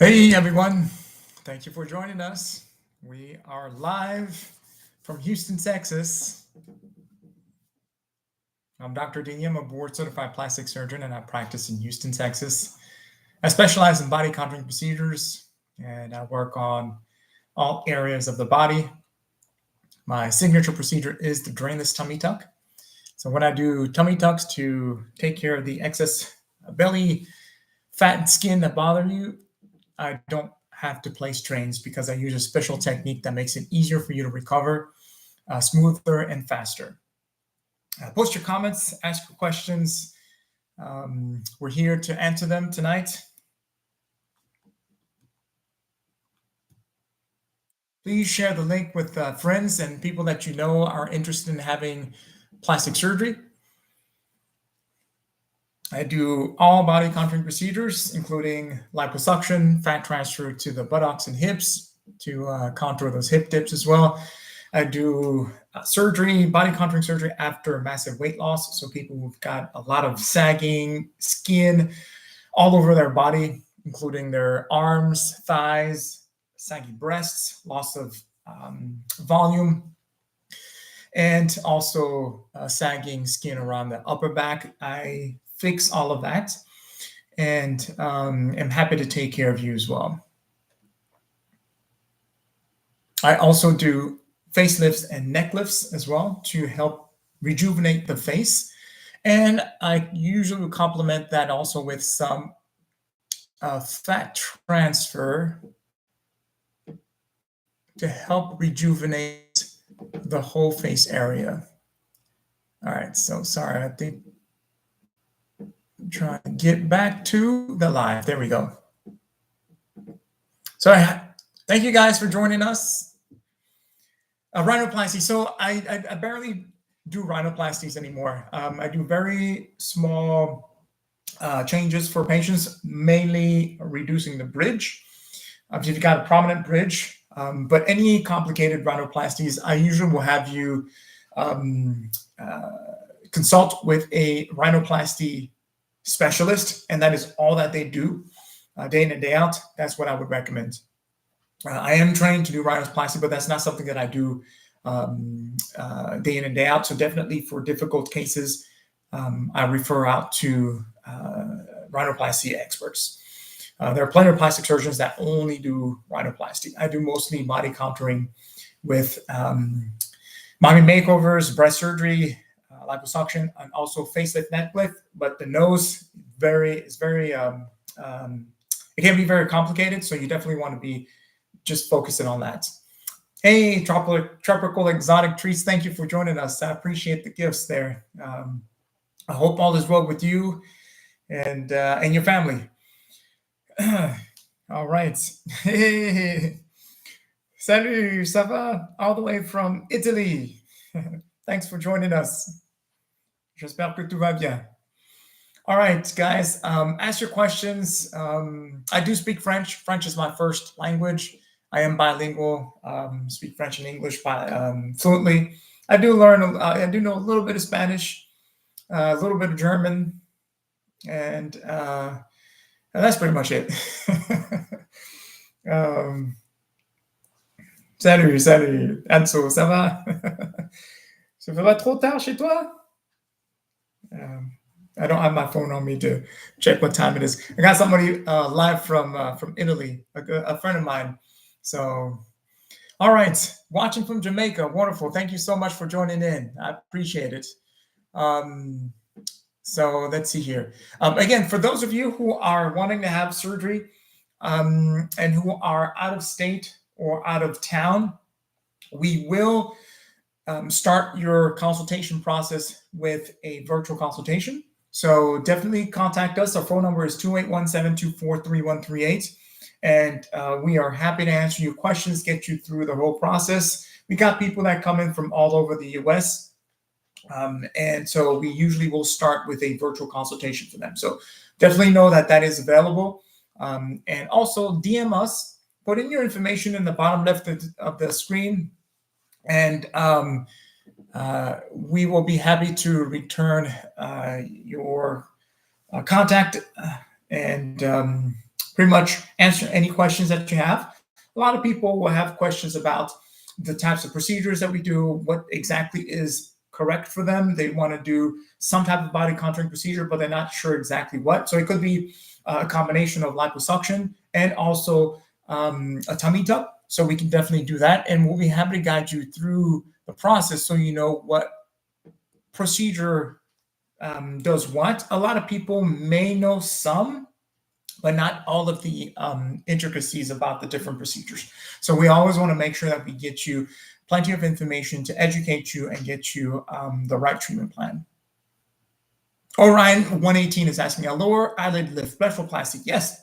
Hey everyone, thank you for joining us. We are live from Houston, Texas. I'm Dr. Deigni. I'm a board certified plastic surgeon and I practice in Houston, Texas. I specialize in body contouring procedures and I work on all areas of the body. My signature procedure is the drainless tummy tuck. So when I do tummy tucks to take care of the excess belly fat and skin that bother you, I don't have to place drains because I use a special technique that makes it easier for you to recover, smoother and faster. Post your comments, ask your questions. We're here to answer them tonight. Please share the link with friends and people that you know are interested in having plastic surgery. I do all body contouring procedures, including liposuction, fat transfer to the buttocks and hips to contour those hip dips as well. I do surgery, body contouring surgery after massive weight loss. So people who've got a lot of sagging skin all over their body, including their arms, thighs, saggy breasts, loss of volume, and also sagging skin around the upper back. I fix all of that and am happy to take care of you as well. I also do facelifts and neck lifts as well to help rejuvenate the face. And I usually complement that also with some fat transfer to help rejuvenate the whole face area. All right, so sorry, I think I'm trying to get back to the live. There we go. So thank you guys for joining us. Rhinoplasty. So I barely do rhinoplasties anymore. I do very small changes for patients, mainly reducing the bridge. If you've got a prominent bridge, but any complicated rhinoplasties, I usually will have you consult with a rhinoplasty specialist, and that is all that they do day in and day out. That's what I would recommend. I am trained to do rhinoplasty, but that's not something that I do day in and day out. So definitely for difficult cases, I refer out to rhinoplasty experts. There are plenty of plastic surgeons that only do rhinoplasty. I do mostly body contouring with mommy makeovers, breast surgery, liposuction, and also facelift, neck lift. But the nose it can be very complicated. So you definitely want to be just focusing on that. Hey, tropical exotic treats, thank you for joining us. I appreciate the gifts there. I hope all is well with you and your family. All right. Hey, salut, ça va? All the way from Italy. Thanks for joining us. J'espère que tout va bien. All right, guys, ask your questions. I do speak French. French is my first language. I am bilingual, speak French and English fluently. I do know a little bit of Spanish, a little bit of German, and that's pretty much it. Salut, Anso, ça va? Ça fait pas trop tard chez toi? I don't have my phone on me to check what time it is. I got somebody live from Italy, a friend of mine. So, all right, watching from Jamaica, wonderful. Thank you so much for joining in. I appreciate it. So let's see here. Again, for those of you who are wanting to have surgery and who are out of state or out of town, we will start your consultation process with a virtual consultation. So definitely contact us. Our phone number is 281-724-3138. And we are happy to answer your questions, get you through the whole process. We got people that come in from all over the US. And so we usually will start with a virtual consultation for them. So definitely know that that is available. And also DM us, put in your information in the bottom left of the screen. And we will be happy to return your contact and pretty much answer any questions that you have. A lot of people will have questions about the types of procedures that we do, what exactly is correct for them. They want to do some type of body contouring procedure, but they're not sure exactly what. So it could be a combination of liposuction and also a tummy tuck. So we can definitely do that. And we'll be happy to guide you through the process so you know what procedure does what. A lot of people may know some, but not all of the intricacies about the different procedures. So we always want to make sure that we get you plenty of information to educate you and get you the right treatment plan. Orion 118 is asking, a lower eyelid lift, blepharoplasty. Yes,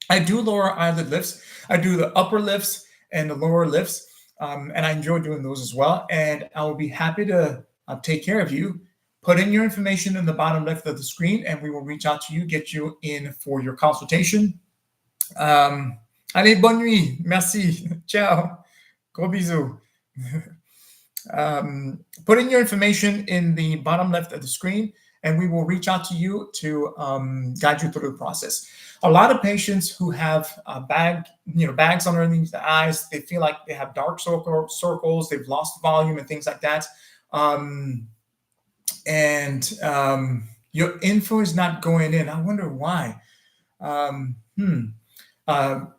I do lower eyelid lifts. I do the upper lifts and the lower lifts, and I enjoy doing those as well. And I will be happy to take care of you. Put in your information in the bottom left of the screen, and we will reach out to you, get you in for your consultation. Allez, bonne nuit. Merci. Ciao. Gros bisous. Put in your information in the bottom left of the screen, and we will reach out to you to guide you through the process. A lot of patients who have bags underneath the eyes, they feel like they have dark circles, they've lost volume and things like that. Your info is not going in. I wonder why.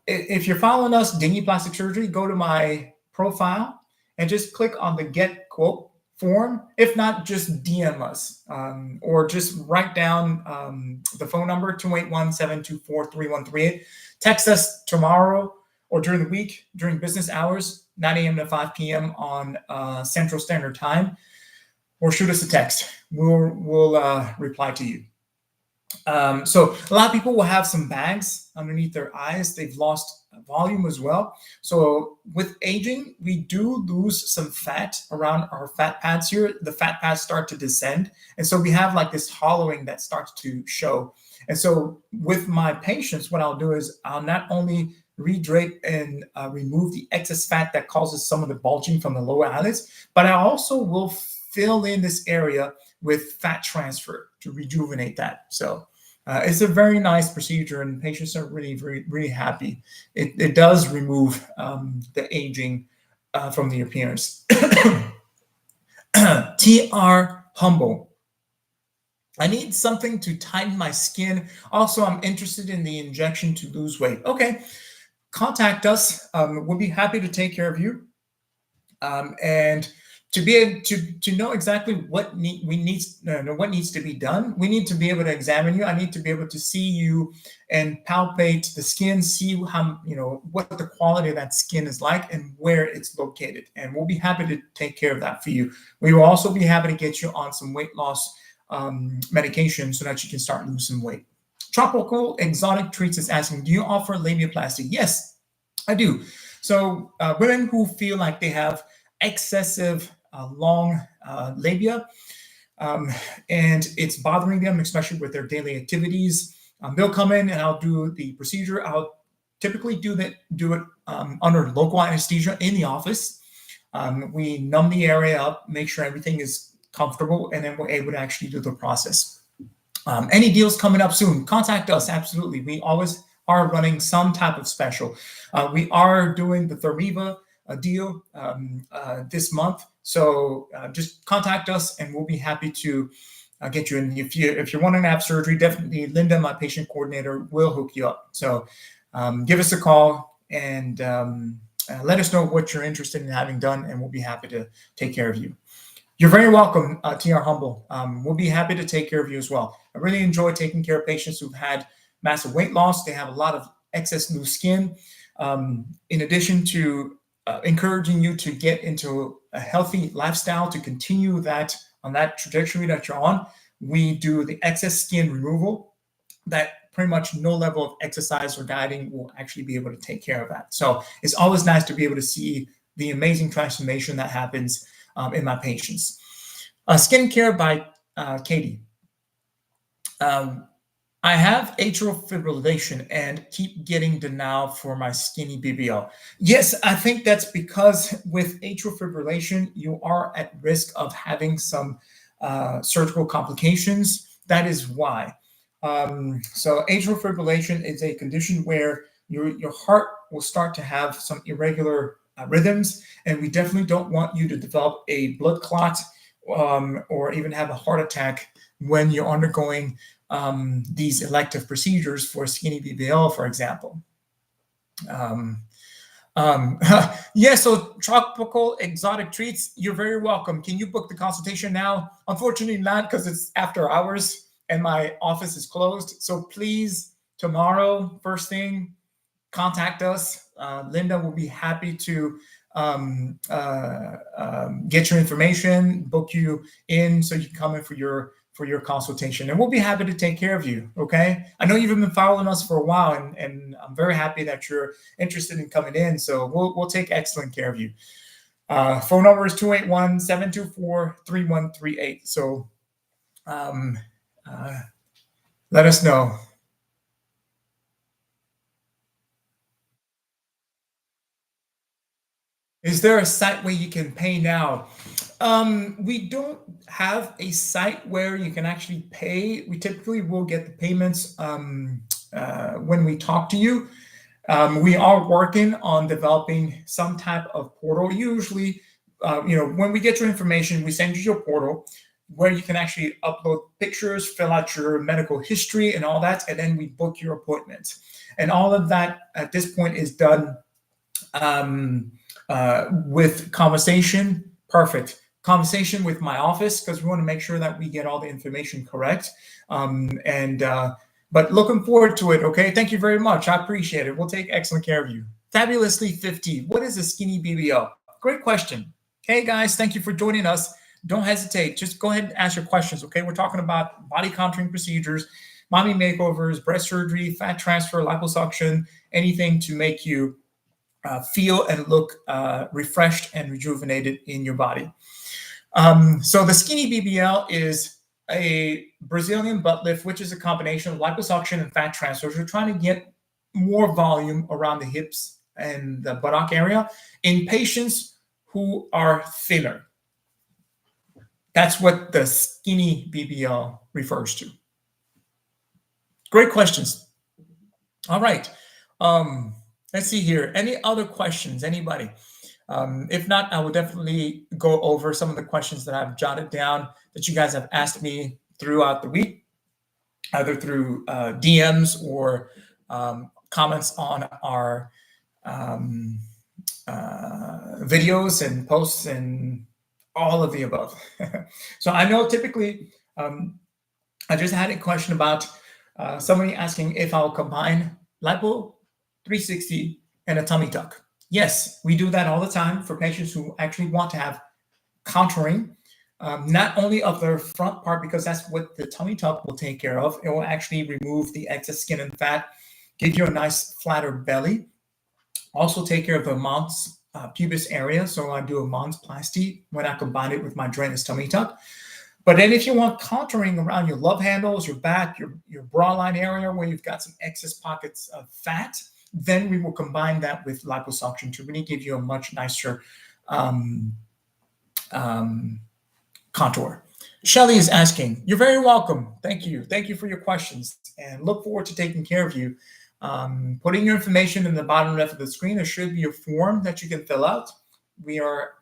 If you're following us, Deigni Plastic Surgery, go to my profile and just click on the Get Quote form. If not, just DM us or just write down the phone number, 281-724-3138. Text us tomorrow or during the week, during business hours, 9 a.m. to 5 p.m. on Central Standard Time, or shoot us a text. We'll reply to you. So a lot of people will have some bags underneath their eyes. They've lost volume as well. So with aging, we do lose some fat around our fat pads here. The fat pads start to descend. And so we have like this hollowing that starts to show. And so with my patients, what I'll do is I'll not only redrape and remove the excess fat that causes some of the bulging from the lower eyelids, but I also will fill in this area with fat transfer to rejuvenate that. So it's a very nice procedure, and patients are really, really happy. It does remove the aging from the appearance. TR Humble. I need something to tighten my skin. Also, I'm interested in the injection to lose weight. Okay, contact us. We'll be happy to take care of you. And to be able to know exactly what needs to be done, we need to be able to examine you. I need to be able to see you and palpate the skin, see how what the quality of that skin is like and where it's located. And we'll be happy to take care of that for you. We will also be happy to get you on some weight loss medication so that you can start losing weight. Tropical Exotic Treats is asking, do you offer labiaplasty? Yes, I do. So women who feel like they have excessive long labia and it's bothering them, especially with their daily activities, they'll come in and I'll do the procedure. I'll typically do it under local anesthesia in the office. We numb the area up, make sure everything is comfortable, and then we're able to actually do the process. Any deals coming up soon, contact us. Absolutely. We always are running some type of special. We are doing the Theriva deal this month. So just contact us and we'll be happy to get you in. If you're wanting to have surgery, definitely Linda, my patient coordinator, will hook you up. So give us a call and let us know what you're interested in having done, and we'll be happy to take care of you. You're very welcome, TR Humble. We'll be happy to take care of you as well. I really enjoy taking care of patients who've had massive weight loss. They have a lot of excess loose skin. In addition to encouraging you to get into a healthy lifestyle, to continue that on that trajectory that you're on, we do the excess skin removal that pretty much no level of exercise or dieting will actually be able to take care of that. So it's always nice to be able to see the amazing transformation that happens in my patients. Skincare by Katie. I have atrial fibrillation and keep getting denial for my skinny BBL. Yes, I think that's because with atrial fibrillation, you are at risk of having some surgical complications. That is why. So atrial fibrillation is a condition where your heart will start to have some irregular rhythms, and we definitely don't want you to develop a blood clot or even have a heart attack when you're undergoing these elective procedures for skinny BBL, for example. Um, yeah, so tropical exotic treats, you're very welcome. Can you book the consultation now? Unfortunately, not, because it's after hours and my office is closed. So please, tomorrow, first thing, contact us. Linda will be happy to get your information, book you in so you can come in for your consultation, and we'll be happy to take care of you. Okay, I know you've been following us for a while, and I'm very happy that you're interested in coming in, so we'll take excellent care of you. Phone number is 281-724-3138. So um, let us know. Is there a site where you can pay now? We don't have a site where you can actually pay. We typically will get the payments when we talk to you. We are working on developing some type of portal. Usually, when we get your information, we send you your portal where you can actually upload pictures, fill out your medical history and all that, and then we book your appointment. And all of that at this point is done with conversation. Perfect. Conversation with my office, because we want to make sure that we get all the information correct. But looking forward to it. Okay. Thank you very much. I appreciate it. We'll take excellent care of you. Fabulously 50. What is a skinny BBL? Great question. Hey guys, thank you for joining us. Don't hesitate. Just go ahead and ask your questions. Okay. We're talking about body contouring procedures, mommy makeovers, breast surgery, fat transfer, liposuction, anything to make you feel and look refreshed and rejuvenated in your body. So the skinny BBL is a Brazilian butt lift, which is a combination of liposuction and fat transfer. We're trying to get more volume around the hips and the buttock area in patients who are thinner. That's what the skinny BBL refers to. Great questions. All right. Let's see here. Any other questions? Anybody? If not, I will definitely go over some of the questions that I've jotted down that you guys have asked me throughout the week, either through DMs or comments on our videos and posts and all of the above. So I know typically, I just had a question about somebody asking if I'll combine lipo 360 and a tummy tuck. Yes, we do that all the time for patients who actually want to have contouring, not only of their front part, because that's what the tummy tuck will take care of. It will actually remove the excess skin and fat, give you a nice flatter belly. Also take care of the mons pubis area. So I do a monsplasty when I combine it with my drainless tummy tuck. But then if you want contouring around your love handles, your back, your bra line area where you've got some excess pockets of fat, then we will combine that with liposuction to really give you a much nicer contour. Shelly is asking, you're very welcome. Thank you. Thank you for your questions, and look forward to taking care of you. Putting your information in the bottom left of the screen, there should be a form that you can fill out. We are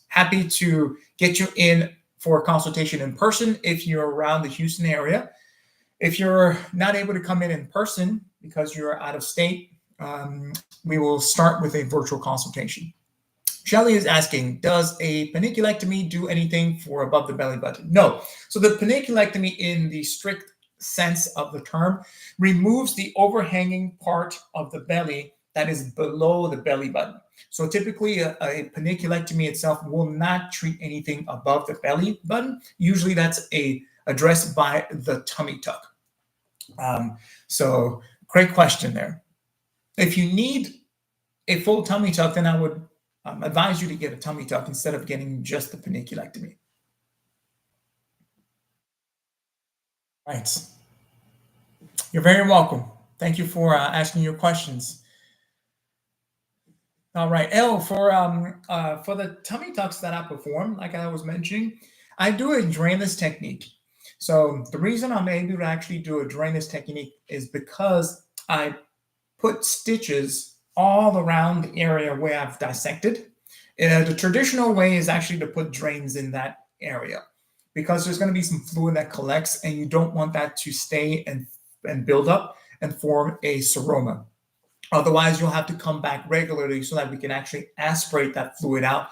happy to get you in for a consultation in person if you're around the Houston area. If you're not able to come in person because you're out of state, we will start with a virtual consultation. Shelly is asking, does a paniculectomy do anything for above the belly button? No. So the paniculectomy, in the strict sense of the term, removes the overhanging part of the belly that is below the belly button. So typically a paniculectomy itself will not treat anything above the belly button. Usually that's addressed by the tummy tuck. So great question there. If you need a full tummy tuck, then I would advise you to get a tummy tuck instead of getting just the paniculectomy. Right. You're very welcome. Thank you for asking your questions. All right. For the tummy tucks that I perform, like I was mentioning, I do a drainless technique. So the reason I'm able to actually do a drainage technique is because I put stitches all around the area where I've dissected. The traditional way is actually to put drains in that area because there's going to be some fluid that collects, and you don't want that to stay and build up and form a seroma. Otherwise, you'll have to come back regularly so that we can actually aspirate that fluid out,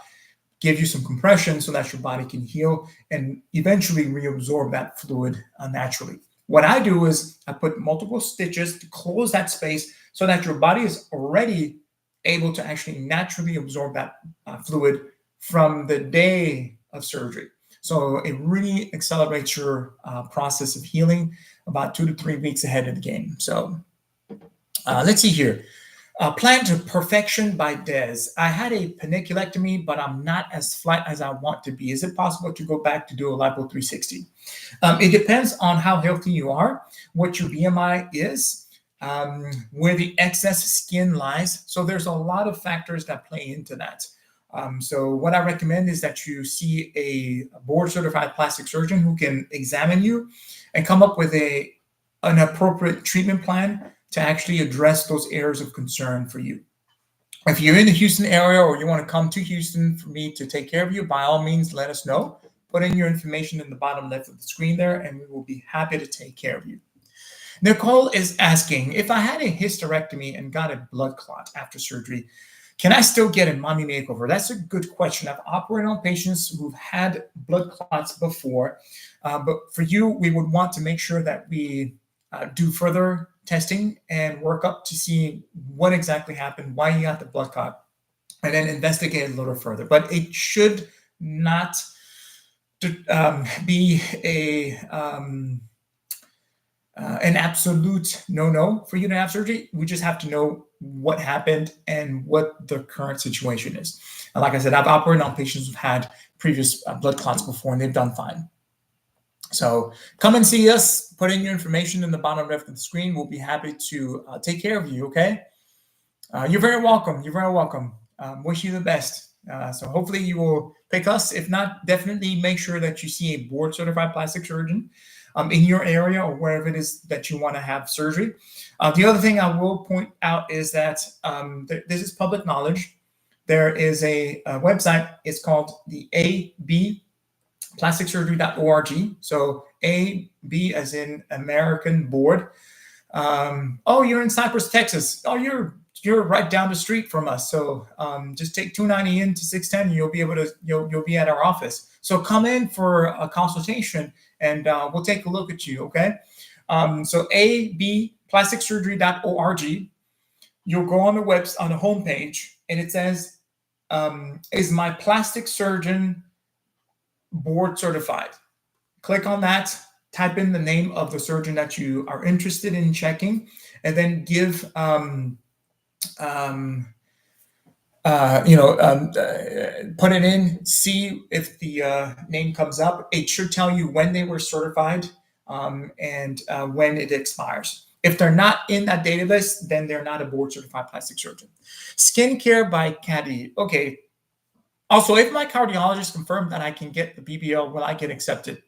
give you some compression so that your body can heal and eventually reabsorb that fluid naturally. What I do is I put multiple stitches to close that space so that your body is already able to actually naturally absorb that fluid from the day of surgery. So it really accelerates your process of healing about 2 to 3 weeks ahead of the game. So let's see here. Plan to perfection by Des. I had a paniculectomy, but I'm not as flat as I want to be. Is it possible to go back to do a lipo 360? It depends on how healthy you are, what your BMI is, where the excess skin lies. So there's a lot of factors that play into that. So what I recommend is that you see a board-certified plastic surgeon who can examine you and come up with an appropriate treatment plan to actually address those areas of concern for you. If you're in the Houston area or you want to come to Houston for me to take care of you, by all means, let us know. Put in your information in the bottom left of the screen there, and we will be happy to take care of you. Nicole is asking, if I had a hysterectomy and got a blood clot after surgery, can I still get a mommy makeover? That's a good question. I've operated on patients who've had blood clots before, but for you, we would want to make sure that we do further testing and work up to see what exactly happened, why you got the blood clot, and then investigate a little further. But it should not be an absolute no-no for you to have surgery. We just have to know what happened and what the current situation is. And like I said, I've operated on patients who've had previous blood clots before, and they've done fine. So come and see us. Put in your information in the bottom left of the screen. We'll be happy to take care of you, okay? You're very welcome. You're very welcome. Wish you the best. So hopefully you will pick us. If not, definitely make sure that you see a board-certified plastic surgeon in your area or wherever it is that you want to have surgery. The other thing I will point out is that this is public knowledge. There is a website. It's called the AB plasticsurgery.org. So AB as in American Board. Oh, you're in Cypress, Texas. Oh, you're right down the street from us. So just take 290 into 610. You'll be able to you'll be at our office. So come in for a consultation, and we'll take a look at you. Okay. So AB plasticsurgery.org. You'll go on the website on the homepage, and it says, "Is my plastic surgeon board certified?" Click on that, type in the name of the surgeon that you are interested in checking, and then give put it in, see if the name comes up. It should tell you when they were certified and when it expires. If they're not in that database, then they're not a board certified plastic surgeon. Skincare by Caddy. Okay. Also, if my cardiologist confirmed that I can get the BBL, will I get accepted?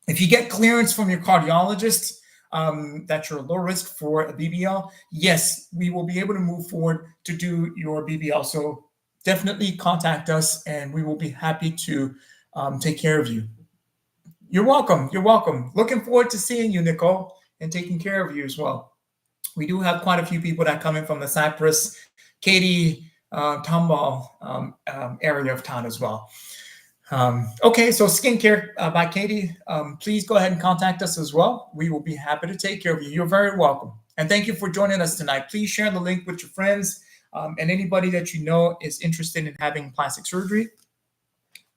If you get clearance from your cardiologist that you're low risk for a BBL, yes, we will be able to move forward to do your BBL. So definitely contact us, and we will be happy to take care of you. You're welcome. You're welcome. Looking forward to seeing you, Nicole, and taking care of you as well. We do have quite a few people that come in from the Cypress, Katy, Tomball area of town as well. Okay, so skincare by Katie. Please go ahead and contact us as well. We will be happy to take care of you. You're very welcome. And thank you for joining us tonight. Please share the link with your friends and anybody that you know is interested in having plastic surgery.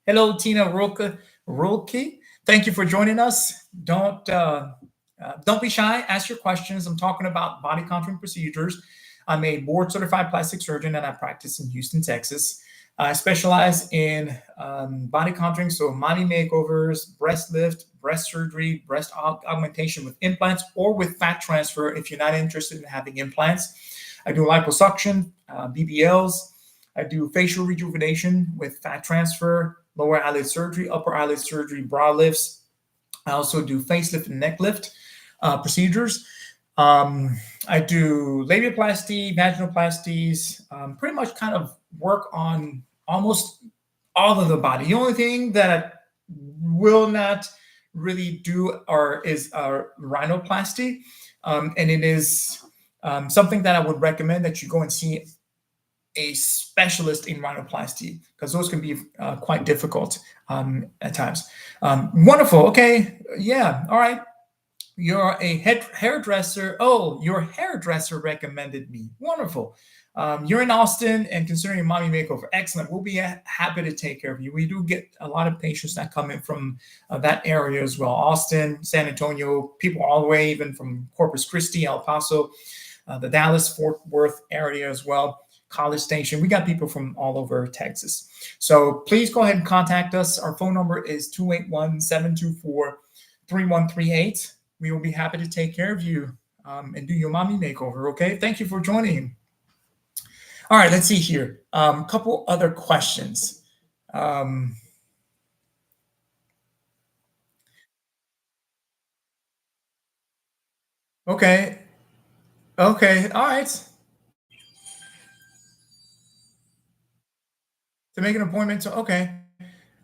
Hello, Tina Rolke. Thank you for joining us. Don't be shy. Ask your questions. I'm talking about body contouring procedures. I'm a board-certified plastic surgeon, and I practice in Houston, Texas. I specialize in body contouring, so mommy makeovers, breast lift, breast surgery, breast augmentation with implants, or with fat transfer if you're not interested in having implants. I do liposuction, BBLs. I do facial rejuvenation with fat transfer, lower eyelid surgery, upper eyelid surgery, brow lifts, I also do facelift and neck lift procedures. I do labiaplasty, vaginoplasties, pretty much kind of work on almost all of the body. The only thing that I will not really do is rhinoplasty, and it is something that I would recommend that you go and see a specialist in rhinoplasty because those can be quite difficult at times. Wonderful. Okay. Yeah. All right. You're a hairdresser. Oh, your hairdresser recommended me. Wonderful. You're in Austin and considering a mommy makeover. Excellent. We'll be happy to take care of you. We do get a lot of patients that come in from that area as well. Austin, San Antonio, people all the way even from Corpus Christi, El Paso, the Dallas-Fort Worth area as well. College Station. We got people from all over Texas. So please go ahead and contact us. Our phone number is 281-724-3138. We will be happy to take care of you and do your mommy makeover, okay? Thank you for joining. All right, let's see here. Couple other questions. Okay. Okay, all right. To make an appointment, so okay.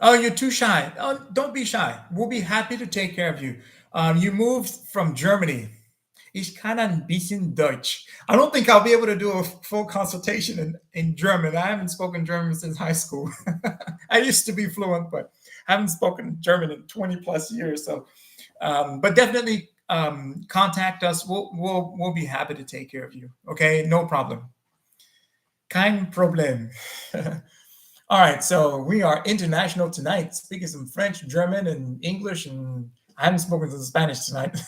Oh, you're too shy. Oh, don't be shy. We'll be happy to take care of you. You moved from Germany. Ich kann ein bisschen Deutsch. I don't think I'll be able to do a full consultation in German. I haven't spoken German since high school. I used to be fluent, but I haven't spoken German in 20 plus years. So, but definitely contact us. We'll be happy to take care of you. Okay, no problem. Kein Problem. All right, so we are international tonight, speaking some French, German, and English, and I haven't spoken some Spanish tonight.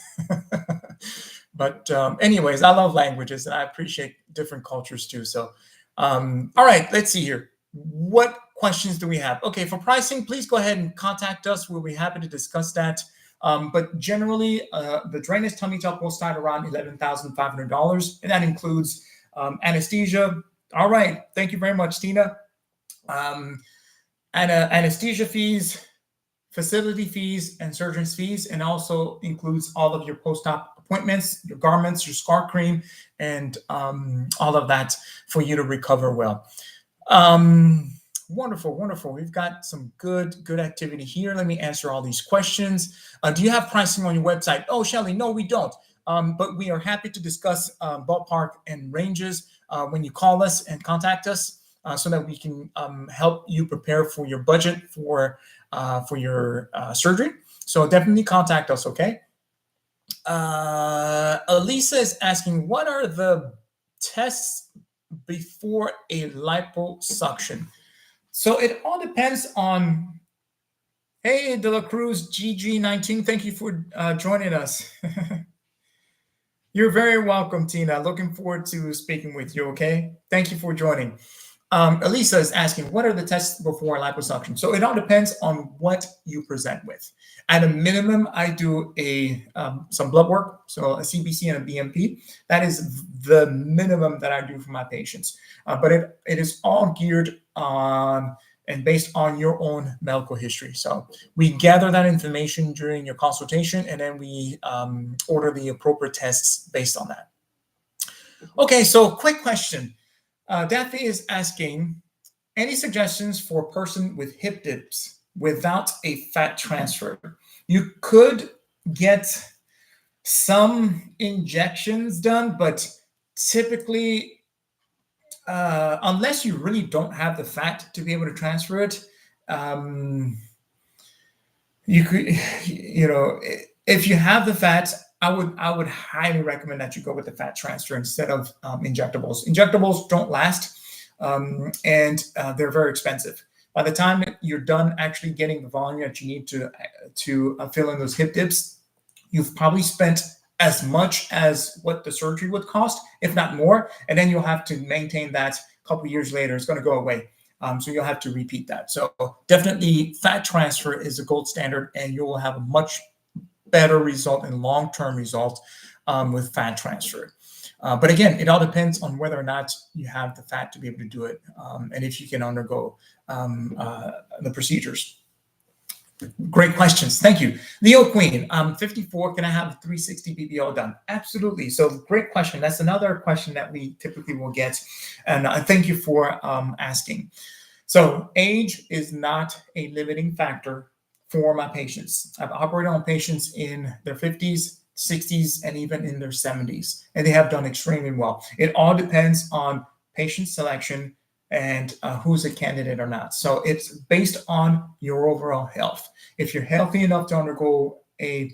But anyways, I love languages, and I appreciate different cultures too. So, all right, let's see here. What questions do we have? Okay, for pricing, please go ahead and contact us. We'll be happy to discuss that. But generally, the drainage tummy tuck will start around $11,500, and that includes anesthesia. All right, thank you very much, Tina. Anesthesia fees, facility fees, and surgeon's fees, and also includes all of your post-op appointments, your garments, your scar cream, and all of that for you to recover well. Wonderful, wonderful. We've got some good activity here. Let me answer all these questions. Do you have pricing on your website? Oh, Shelly, no, we don't. But we are happy to discuss ballpark and ranges when you call us and contact us. So that we can help you prepare for your budget for your surgery. So definitely contact us, okay? Elisa is asking, what are the tests before a liposuction? So it all depends on, hey, De La Cruz GG19, thank you for joining us. You're very welcome, Tina. Looking forward to speaking with you, okay? Thank you for joining. Elisa is asking, what are the tests before liposuction? So it all depends on what you present with. At a minimum, I do some blood work, so a CBC and a BMP. That is the minimum that I do for my patients. But it is all geared on and based on your own medical history. So we gather that information during your consultation, and then we order the appropriate tests based on that. Okay, so quick question. Daphne is asking, any suggestions for a person with hip dips without a fat transfer? You could get some injections done, but typically, unless you really don't have the fat to be able to transfer it, you could, if you have the fat, I would highly recommend that you go with the fat transfer instead of injectables. Injectables don't last, and they're very expensive. By the time you're done actually getting the volume that you need to fill in those hip dips, you've probably spent as much as what the surgery would cost, if not more, and then you'll have to maintain that a couple years later. It's going to go away. So you'll have to repeat that. So definitely fat transfer is the gold standard, and you will have a much better result and long-term result with fat transfer. But again, it all depends on whether or not you have the fat to be able to do it, and if you can undergo the procedures. Great questions. Thank you. Leo Queen, I'm 54. Can I have a 360 BBL done? Absolutely. So great question. That's another question that we typically will get. And thank you for asking. So age is not a limiting factor for my patients. I've operated on patients in their 50s, 60s, and even in their 70s, and they have done extremely well. It all depends on patient selection and who's a candidate or not. So it's based on your overall health. If you're healthy enough to undergo a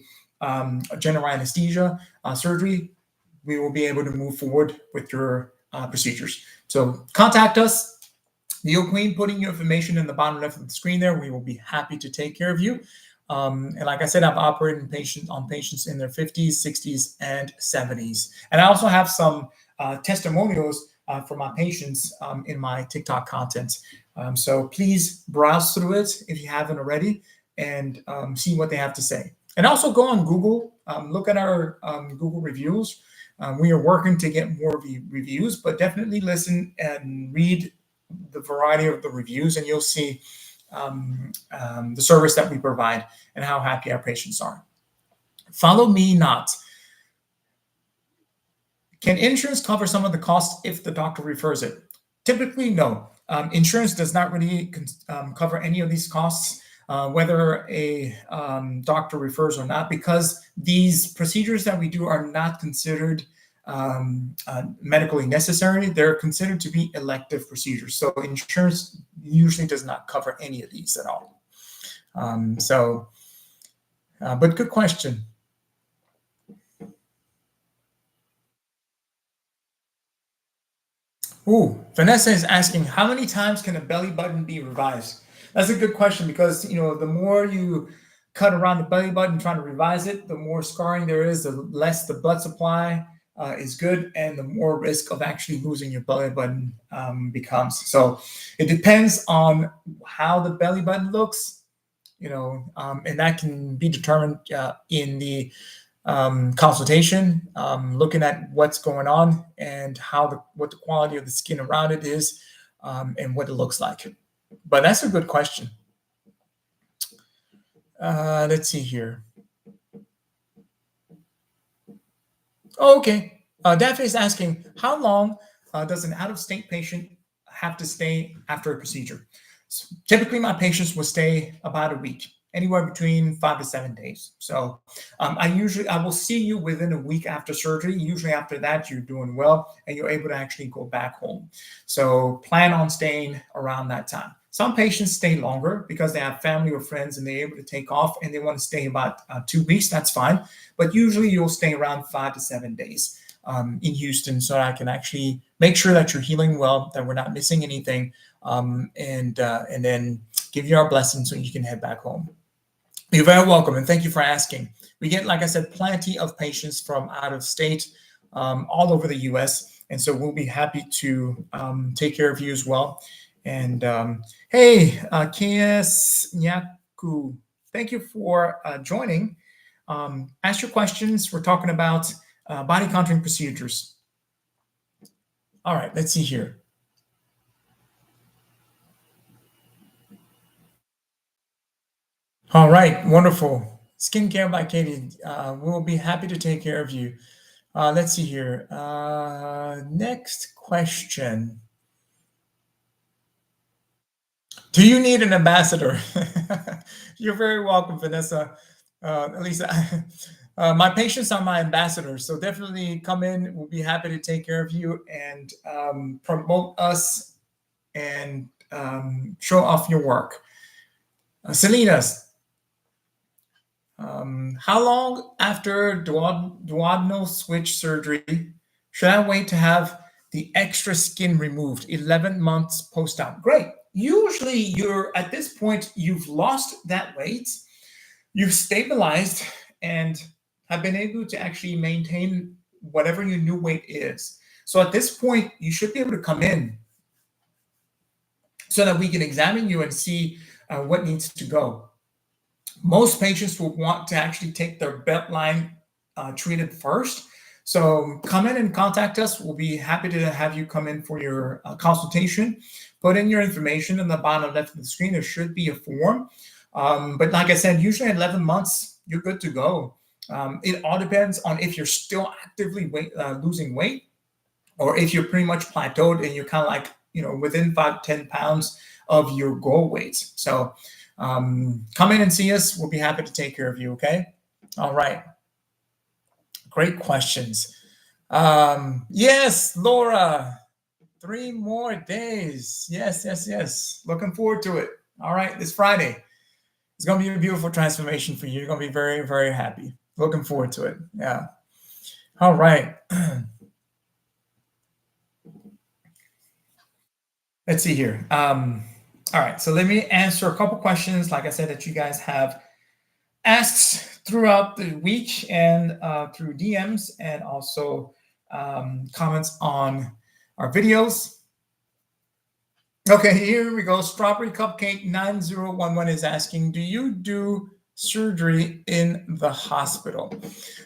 general anesthesia surgery, we will be able to move forward with your procedures. So contact us. Leo Queen, putting your information in the bottom left of the screen there. We will be happy to take care of you. And like I said, I've operated on patients in their 50s, 60s, and 70s. And I also have some testimonials for my patients in my TikTok content. So please browse through it if you haven't already and see what they have to say. And also go on Google, look at our Google reviews. We are working to get more reviews, but definitely listen and read the variety of the reviews, and you'll see the service that we provide and how happy our patients are. Follow me not. Can insurance cover some of the costs if the doctor refers it? Typically, no. Insurance does not really cover any of these costs, whether a doctor refers or not, because these procedures that we do are not considered medically necessary. They're considered to be elective procedures. So insurance usually does not cover any of these at all. But good question. Ooh, Vanessa is asking, how many times can a belly button be revised? That's a good question because, the more you cut around the belly button trying to revise it, the more scarring there is, the less the blood supply is good, and the more risk of actually losing your belly button becomes. So it depends on how the belly button looks, and that can be determined in the consultation, looking at what's going on and what the quality of the skin around it is, and what it looks like. But that's a good question. Let's see here. Oh, okay. Daphne is asking, how long does an out-of-state patient have to stay after a procedure? So typically, my patients will stay about a week, anywhere between 5 to 7 days. So I will see you within a week after surgery. Usually after that, you're doing well and you're able to actually go back home. So plan on staying around that time. Some patients stay longer because they have family or friends and they're able to take off and they want to stay about 2 weeks. That's fine. But usually you'll stay around 5 to 7 days in Houston, so I can actually make sure that you're healing well, that we're not missing anything, and then give you our blessing so you can head back home. You're very welcome, and thank you for asking. We get, like I said, plenty of patients from out of state, all over the U.S., and so we'll be happy to take care of you as well. And hey, Kies Nyaku, thank you for joining. Ask your questions. We're talking about body contouring procedures. All right, let's see here. All right, wonderful. Skincare by Katie. We'll be happy to take care of you. Let's see here. Next question. Do you need an ambassador? You're very welcome, Vanessa. At least my patients are my ambassadors, so definitely come in. We'll be happy to take care of you and promote us and show off your work. Selena's. How long after duodenal switch surgery should I wait to have the extra skin removed? 11 months post-op. Great. Usually you're at this point, you've lost that weight, you've stabilized and have been able to actually maintain whatever your new weight is. So at this point, you should be able to come in so that we can examine you and see what needs to go. Most patients will want to actually take their belt line treated first. So come in and contact us. We'll be happy to have you come in for your consultation. Put in your information in the bottom left of the screen. There should be a form. But like I said, usually at 11 months, you're good to go. It all depends on if you're still actively losing weight, or if you're pretty much plateaued and you're kind of like, within 5 to 10 pounds of your goal weight. So come in and see us. We'll be happy to take care of you. Okay. All right. Great questions. Yes, Laura, 3 more days. Yes, yes, yes. Looking forward to it. All right. This Friday. It's going to be a beautiful transformation for you. You're going to be very, very happy. Looking forward to it. Yeah. All right. Let's see here. All right. So let me answer a couple questions, like I said, that you guys have asked throughout the week and through DMs, and also comments on our videos. Okay, here we go. Strawberry Cupcake 9011 is asking, do you do surgery in the hospital?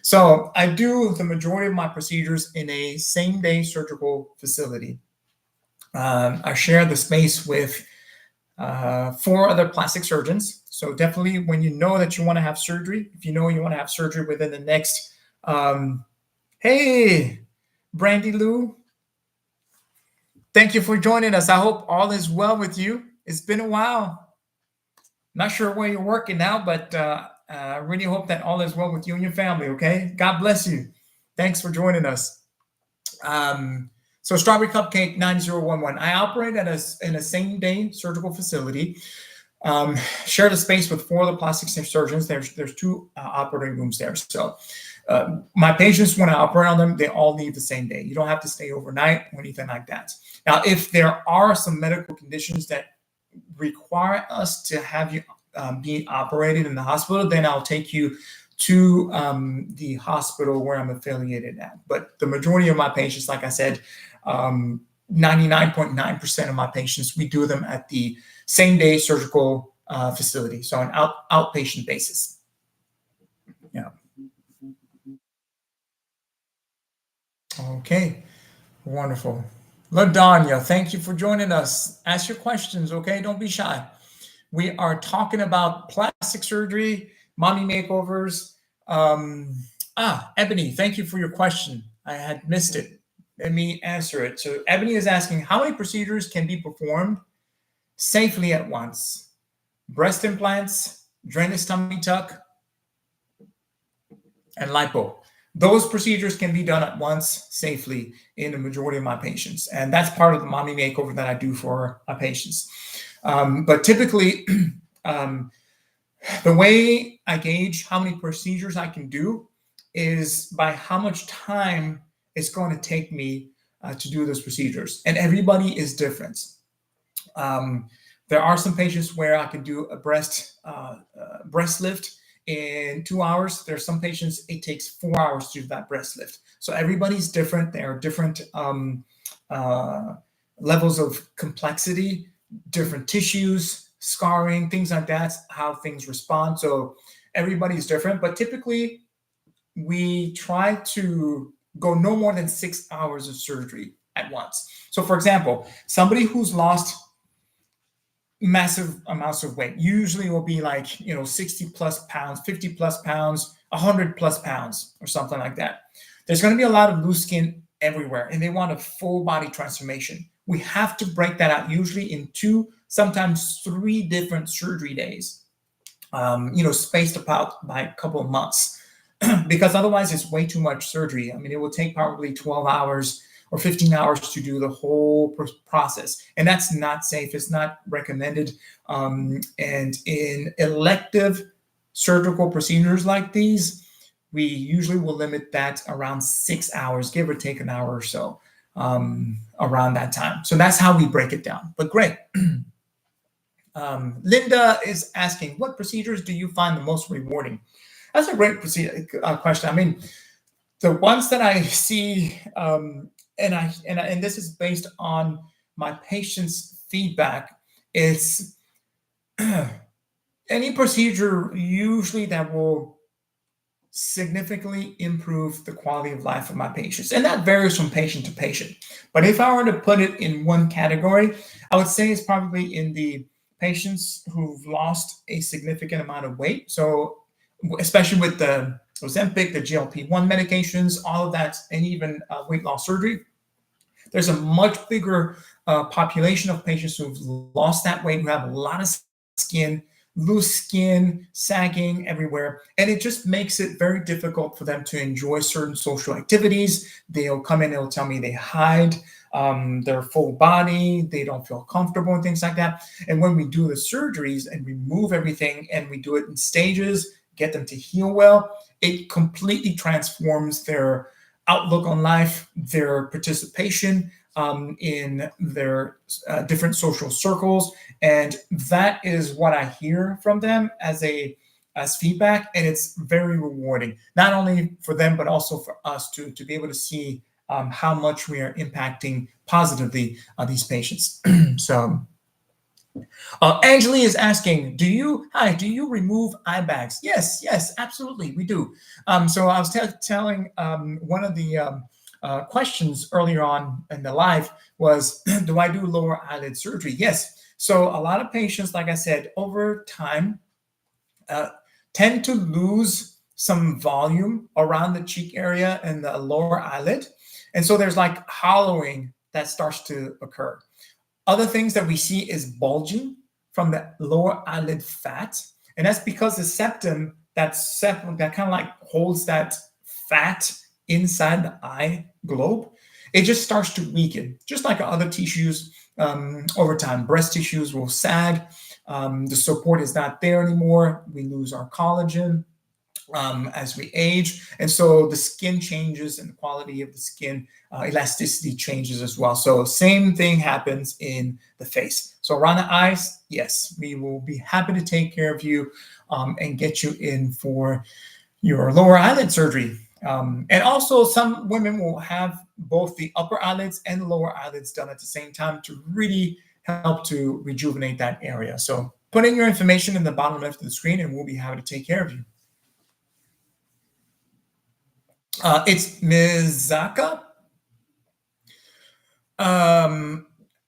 So I do the majority of my procedures in a same-day surgical facility. I share the space with 4 other plastic surgeons. So definitely, when you know that you want to have surgery, if you know you want to have surgery within the next, hey, Brandy Lou, thank you for joining us. I hope all is well with you. It's been a while. Not sure where you're working now, but I really hope that all is well with you and your family, okay? God bless you. Thanks for joining us. So Strawberry Cupcake 9011. I operate in a same-day surgical facility. Share the space with 4 other plastic surgeons. There's 2 operating rooms there. So my patients, when I operate on them, they all leave the same day. You don't have to stay overnight or anything like that. Now, if there are some medical conditions that require us to have you be operated in the hospital, then I'll take you to the hospital where I'm affiliated at. But the majority of my patients, like I said, 99.9% of my patients, we do them at the same-day surgical facility, so on outpatient basis. Yeah. Okay. Wonderful. LaDanya, thank you for joining us. Ask your questions, okay? Don't be shy. We are talking about plastic surgery, mommy makeovers. Ebony, thank you for your question. I had missed it. Let me answer it. So Ebony is asking, how many procedures can be performed safely at once? Breast implants, drainage tummy tuck, and lipo. Those procedures can be done at once safely in the majority of my patients. And that's part of the mommy makeover that I do for our patients. But typically, the way I gauge how many procedures I can do is by how much time it's going to take me to do those procedures. And everybody is different. There are some patients where I can do a breast lift in 2 hours. There are some patients it takes 4 hours to do that breast lift. So everybody's different. There are different levels of complexity, different tissues, scarring, things like that, how things respond. So everybody's different, but typically we try to go no more than 6 hours of surgery at once. So for example, somebody who's lost massive amounts of weight usually will be like 60 plus pounds, 50 plus pounds, 100 plus pounds, or something like that. There's going to be a lot of loose skin everywhere, and they want a full body transformation. We have to break that out usually in 2, sometimes 3 different surgery days, spaced about by a couple of months, because otherwise it's way too much surgery. I mean, it will take probably 12 hours or 15 hours to do the whole process. And that's not safe. It's not recommended. And in elective surgical procedures like these, we usually will limit that around 6 hours, give or take an hour or so, around that time. So that's how we break it down. But great. Linda is asking, what procedures do you find the most rewarding? That's a great question. I mean, the ones that I see, and this is based on my patients' feedback, it's any procedure usually that will significantly improve the quality of life of my patients. And that varies from patient to patient. But if I were to put it in one category, I would say it's probably in the patients who've lost a significant amount of weight. So, especially with the Ozempic, the GLP-1 medications, all of that, and even weight loss surgery, there's a much bigger population of patients who've lost that weight, who have a lot of skin, loose skin, sagging everywhere. And it just makes it very difficult for them to enjoy certain social activities. They'll come in, they'll tell me they hide their full body, they don't feel comfortable and things like that. And when we do the surgeries and remove everything and we do it in stages, get them to heal well, it completely transforms their outlook on life, their participation in their different social circles, and that is what I hear from them as feedback, and it's very rewarding, not only for them but also for us to be able to see how much we are impacting positively these patients. So Angeli is asking, do you remove eye bags? Yes, absolutely, we do. So I was telling one of the questions earlier on in the live was, do I do lower eyelid surgery? Yes. So a lot of patients, like I said, over time uh, tend to lose some volume around the cheek area and the lower eyelid. And so there's like hollowing that starts to occur. Other things that we see is bulging from the lower eyelid fat. And that's because the septum, that kind of like holds that fat inside the eye globe, it just starts to weaken, just like other tissues over time. Breast tissues will sag. The support is not there anymore. We lose our collagen as we age. And so the skin changes and the quality of the skin, elasticity changes as well. So same thing happens in the face. So around the eyes, yes, we will be happy to take care of you and get you in for your lower eyelid surgery. And also some women will have both the upper eyelids and lower eyelids done at the same time to really help to rejuvenate that area. So put in your information in the bottom left of the screen and we'll be happy to take care of you. It's Mizaka.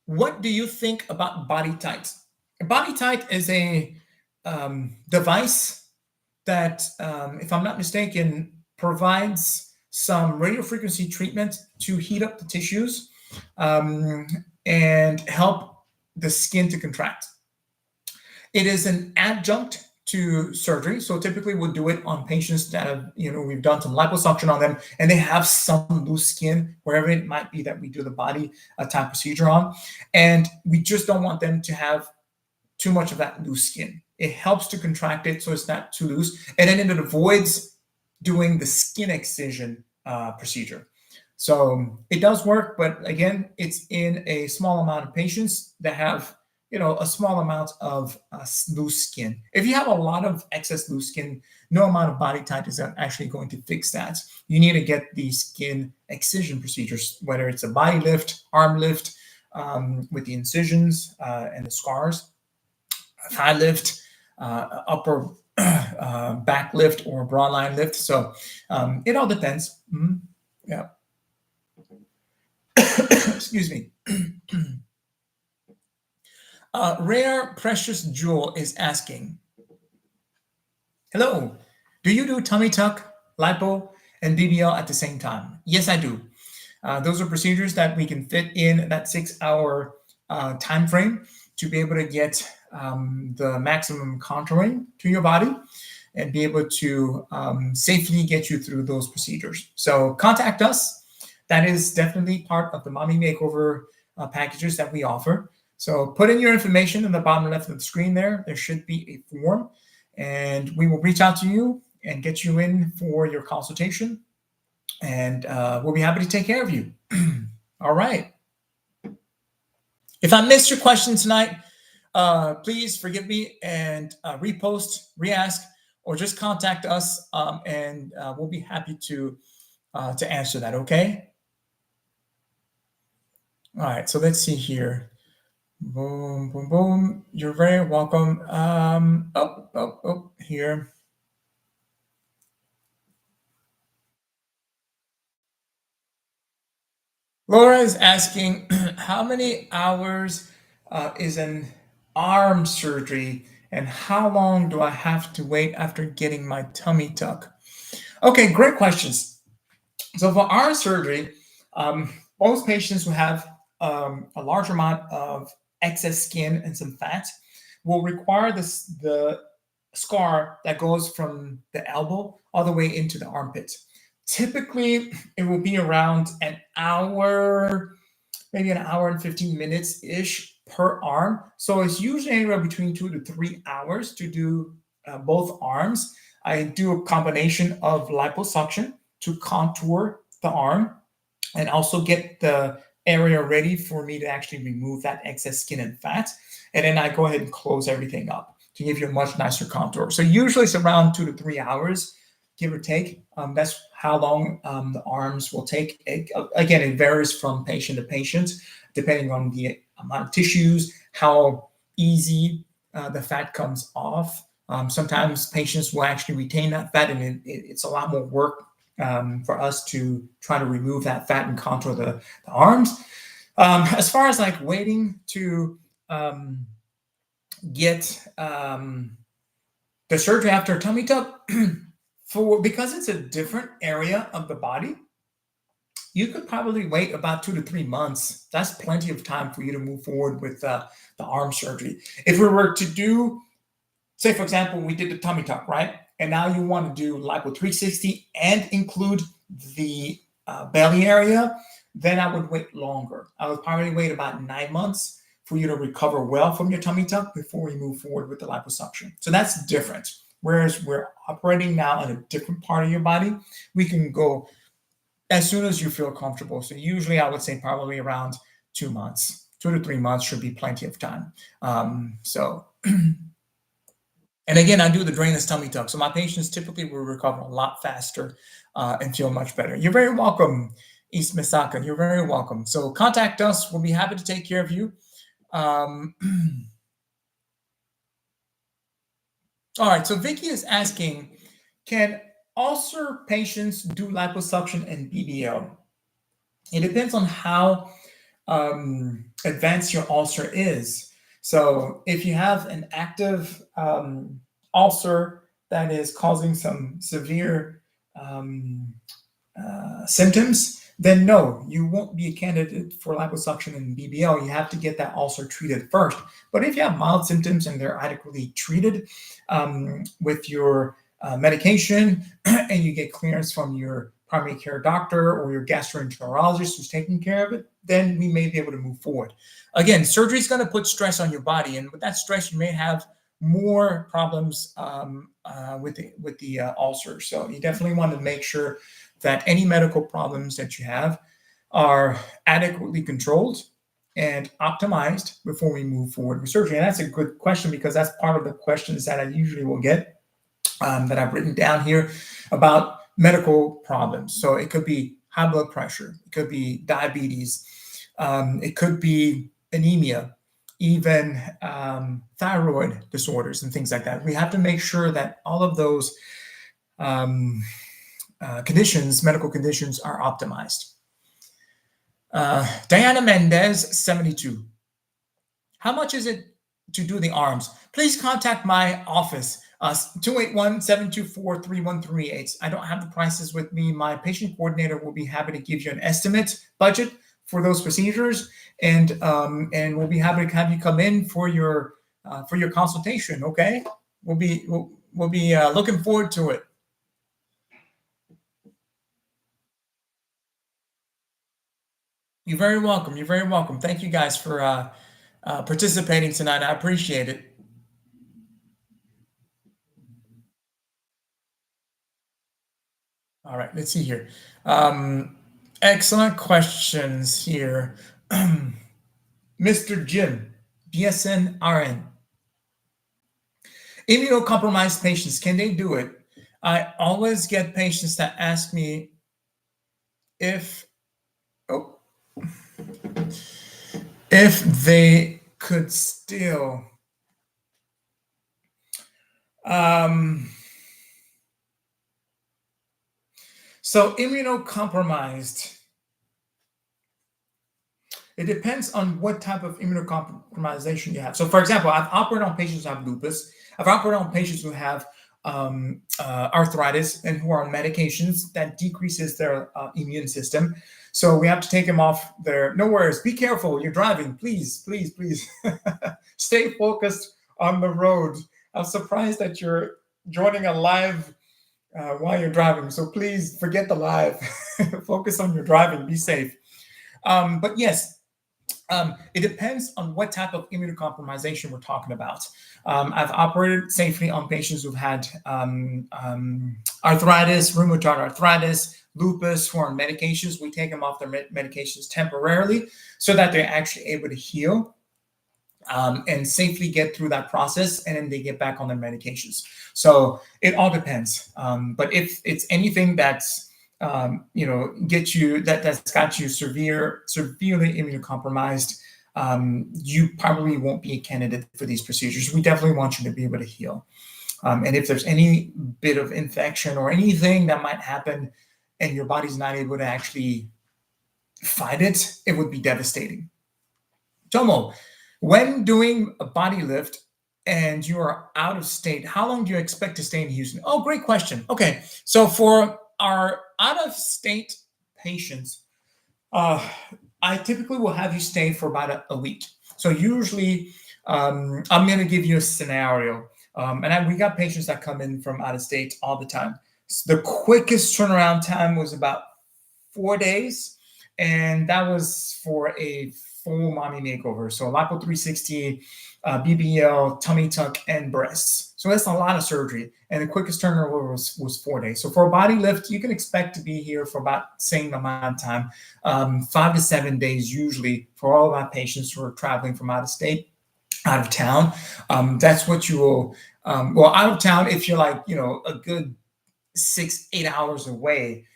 What do you think about BodyTite? BodyTite is a device that, if I'm not mistaken, provides some radiofrequency treatment to heat up the tissues and help the skin to contract. It is an adjunct to surgery. So typically we'll do it on patients that have, we've done some liposuction on them and they have some loose skin, wherever it might be that we do the body type procedure on. And we just don't want them to have too much of that loose skin. It helps to contract it so it's not too loose. And then it avoids doing the skin excision procedure. So it does work, but again, it's in a small amount of patients that have a small amount of loose skin. If you have a lot of excess loose skin, no amount of BodyTite is actually going to fix that. You need to get the skin excision procedures, whether it's a body lift, arm lift with the incisions and the scars, thigh lift, upper back lift, or bra line lift. So it all depends. Yeah. Excuse me. Rare Precious Jewel is asking, hello, do you do tummy tuck, lipo, and BBL at the same time? Yes, I do. Those are procedures that we can fit in that 6-hour time frame to be able to get the maximum contouring to your body and be able to safely get you through those procedures. So contact us. That is definitely part of the Mommy Makeover packages that we offer. So put in your information in the bottom left of the screen there. There should be a form, and we will reach out to you and get you in for your consultation, and we'll be happy to take care of you. All right. If I missed your question tonight, please forgive me and repost, re-ask, or just contact us, and we'll be happy to answer that, okay? All right, so let's see here. Boom, boom, boom. You're very welcome. Here. Laura is asking, how many hours is an arm surgery, and how long do I have to wait after getting my tummy tuck? Okay, great questions. So for arm surgery, most patients who have a large amount of excess skin and some fat will require the scar that goes from the elbow all the way into the armpit. Typically, it will be around an hour, maybe an hour and 15 minutes ish per arm. So it's usually anywhere between 2 to 3 hours to do both arms. I do a combination of liposuction to contour the arm and also get the area ready for me to actually remove that excess skin and fat. And then I go ahead and close everything up to give you a much nicer contour. So usually it's around 2 to 3 hours, give or take. That's how long the arms will take. Again, it varies from patient to patient, depending on the amount of tissues, how easy the fat comes off. Sometimes patients will actually retain that fat, and it's a lot more work for us to try to remove that fat and contour the arms. As far as like waiting to get the surgery after a tummy tuck, because it's a different area of the body, you could probably wait about 2 to 3 months. That's plenty of time for you to move forward with the arm surgery. If we were to do, say, for example, we did the tummy tuck, right? And now you want to do lipo 360 and include the belly area, then I would wait longer. I would probably wait about 9 months for you to recover well from your tummy tuck before we move forward with the liposuction. So that's different. Whereas we're operating now on a different part of your body, we can go as soon as you feel comfortable. So usually I would say probably around 2 months. 2 to 3 months should be plenty of time. And again, I do the drainless tummy tuck. So my patients typically will recover a lot faster and feel much better. You're very welcome, East Misaka. You're very welcome. So contact us. We'll be happy to take care of you. All right. So Vicky is asking, can ulcer patients do liposuction and BBL? It depends on how advanced your ulcer is. So if you have an active ulcer that is causing some severe symptoms, then no, you won't be a candidate for liposuction and BBL. You have to get that ulcer treated first. But if you have mild symptoms and they're adequately treated with your medication and you get clearance from your primary care doctor or your gastroenterologist who's taking care of it, then we may be able to move forward. Again, surgery is going to put stress on your body, and with that stress, you may have more problems with the ulcer. So you definitely want to make sure that any medical problems that you have are adequately controlled and optimized before we move forward with surgery. And that's a good question because that's part of the questions that I usually will get that I've written down here about medical problems. So it could be high blood pressure, it could be diabetes, it could be anemia, even thyroid disorders and things like that. We have to make sure that all of those medical conditions are optimized. Diana Mendez, 72. How much is it to do the arms? Please contact my office, 281-724-3138. I don't have the prices with me. My patient coordinator will be happy to give you an estimate budget for those procedures, and we'll be happy to have you come in for your consultation. Okay, we'll be looking forward to it. You're very welcome. You're very welcome. Thank you guys for participating tonight. I appreciate it. All right, let's see here. Excellent questions here. Mr. Jim, BSN RN. Immunocompromised patients, can they do it? I always get patients that ask me if they could still so immunocompromised, It depends on what type of immunocompromisation you have. So, for example, I've operated on patients who have lupus. I've operated on patients who have arthritis and who are on medications that decreases their immune system. So we have to take them off their. No worries. Be careful. You're driving. Please, please, please. Stay focused on the road. I'm surprised that you're joining a live while you're driving. So please forget the live. Focus on your driving. Be safe. But yes, it depends on what type of immunocompromisation we're talking about. I've operated safely on patients who've had arthritis, rheumatoid arthritis, lupus, who are on medications. We take them off their medications temporarily so that they're actually able to heal and safely get through that process, and then they get back on their medications. So it all depends. But if it's anything that's get you that's got you severely immunocompromised, you probably won't be a candidate for these procedures. We definitely want you to be able to heal. And if there's any bit of infection or anything that might happen and your body's not able to actually fight it, it would be devastating. Tomo, when doing a body lift and you are out of state, how long do you expect to stay in Houston? Oh, great question. Okay, so for our out-of-state patients, I typically will have you stay for about a week. So usually, I'm going to give you a scenario. We got patients that come in from out of state all the time. So the quickest turnaround time was about 4 days, and that was for a full mommy makeover. So lipo 360, BBL, tummy tuck, and breasts. So that's a lot of surgery. And the quickest turnover was 4 days. So for a body lift, you can expect to be here for about the same amount of time, 5 to 7 days usually for all of our patients who are traveling from out of state, out of town. That's what you will, out of town, if you're like, a good 6-8 hours away,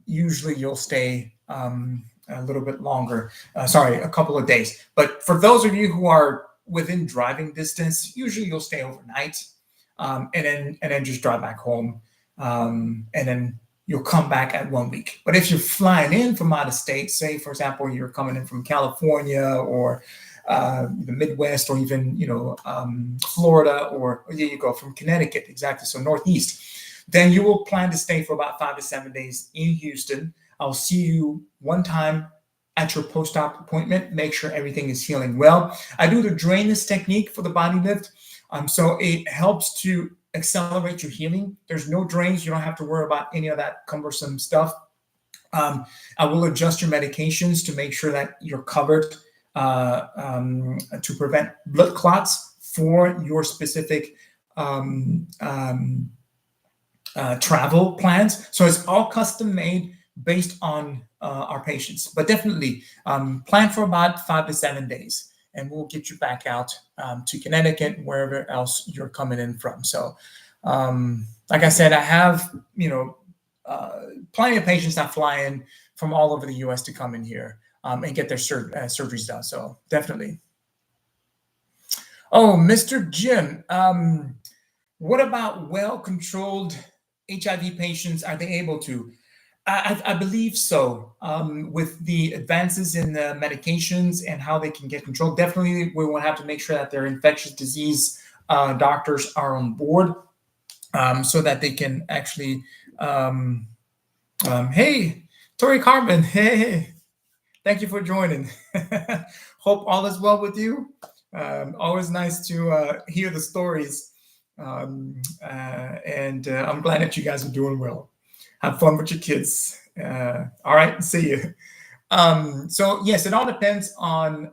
usually you'll stay a little bit longer, a couple of days. But for those of you who are within driving distance, usually you'll stay overnight, and then just drive back home, and then you'll come back at 1 week. But if you're flying in from out of state, say for example you're coming in from California or the Midwest, or even Florida, or there you go, from Connecticut, exactly, so Northeast, then you will plan to stay for about 5 to 7 days in Houston. I'll see you one time at your post-op appointment, make sure everything is healing well. I do the drainless technique for the body lift. So it helps to accelerate your healing. There's no drains. You don't have to worry about any of that cumbersome stuff. I will adjust your medications to make sure that you're covered to prevent blood clots for your specific travel plans. So it's all custom made based on our patients, but definitely plan for about 5 to 7 days, and we'll get you back out to Connecticut, wherever else you're coming in from. So, like I said, I have plenty of patients that fly in from all over the U.S. to come in here and get their surgeries done. So definitely. Oh, Mr. Jim, what about well-controlled HIV patients? Are they able to? I believe so. With the advances in the medications and how they can get controlled, definitely we will have to make sure that their infectious disease doctors are on board, so that they can actually. Hey, Tori Carmen. Hey, thank you for joining. Hope all is well with you. Always nice to hear the stories, and I'm glad that you guys are doing well. Have fun with your kids. All right, see you. So yes, it all depends on.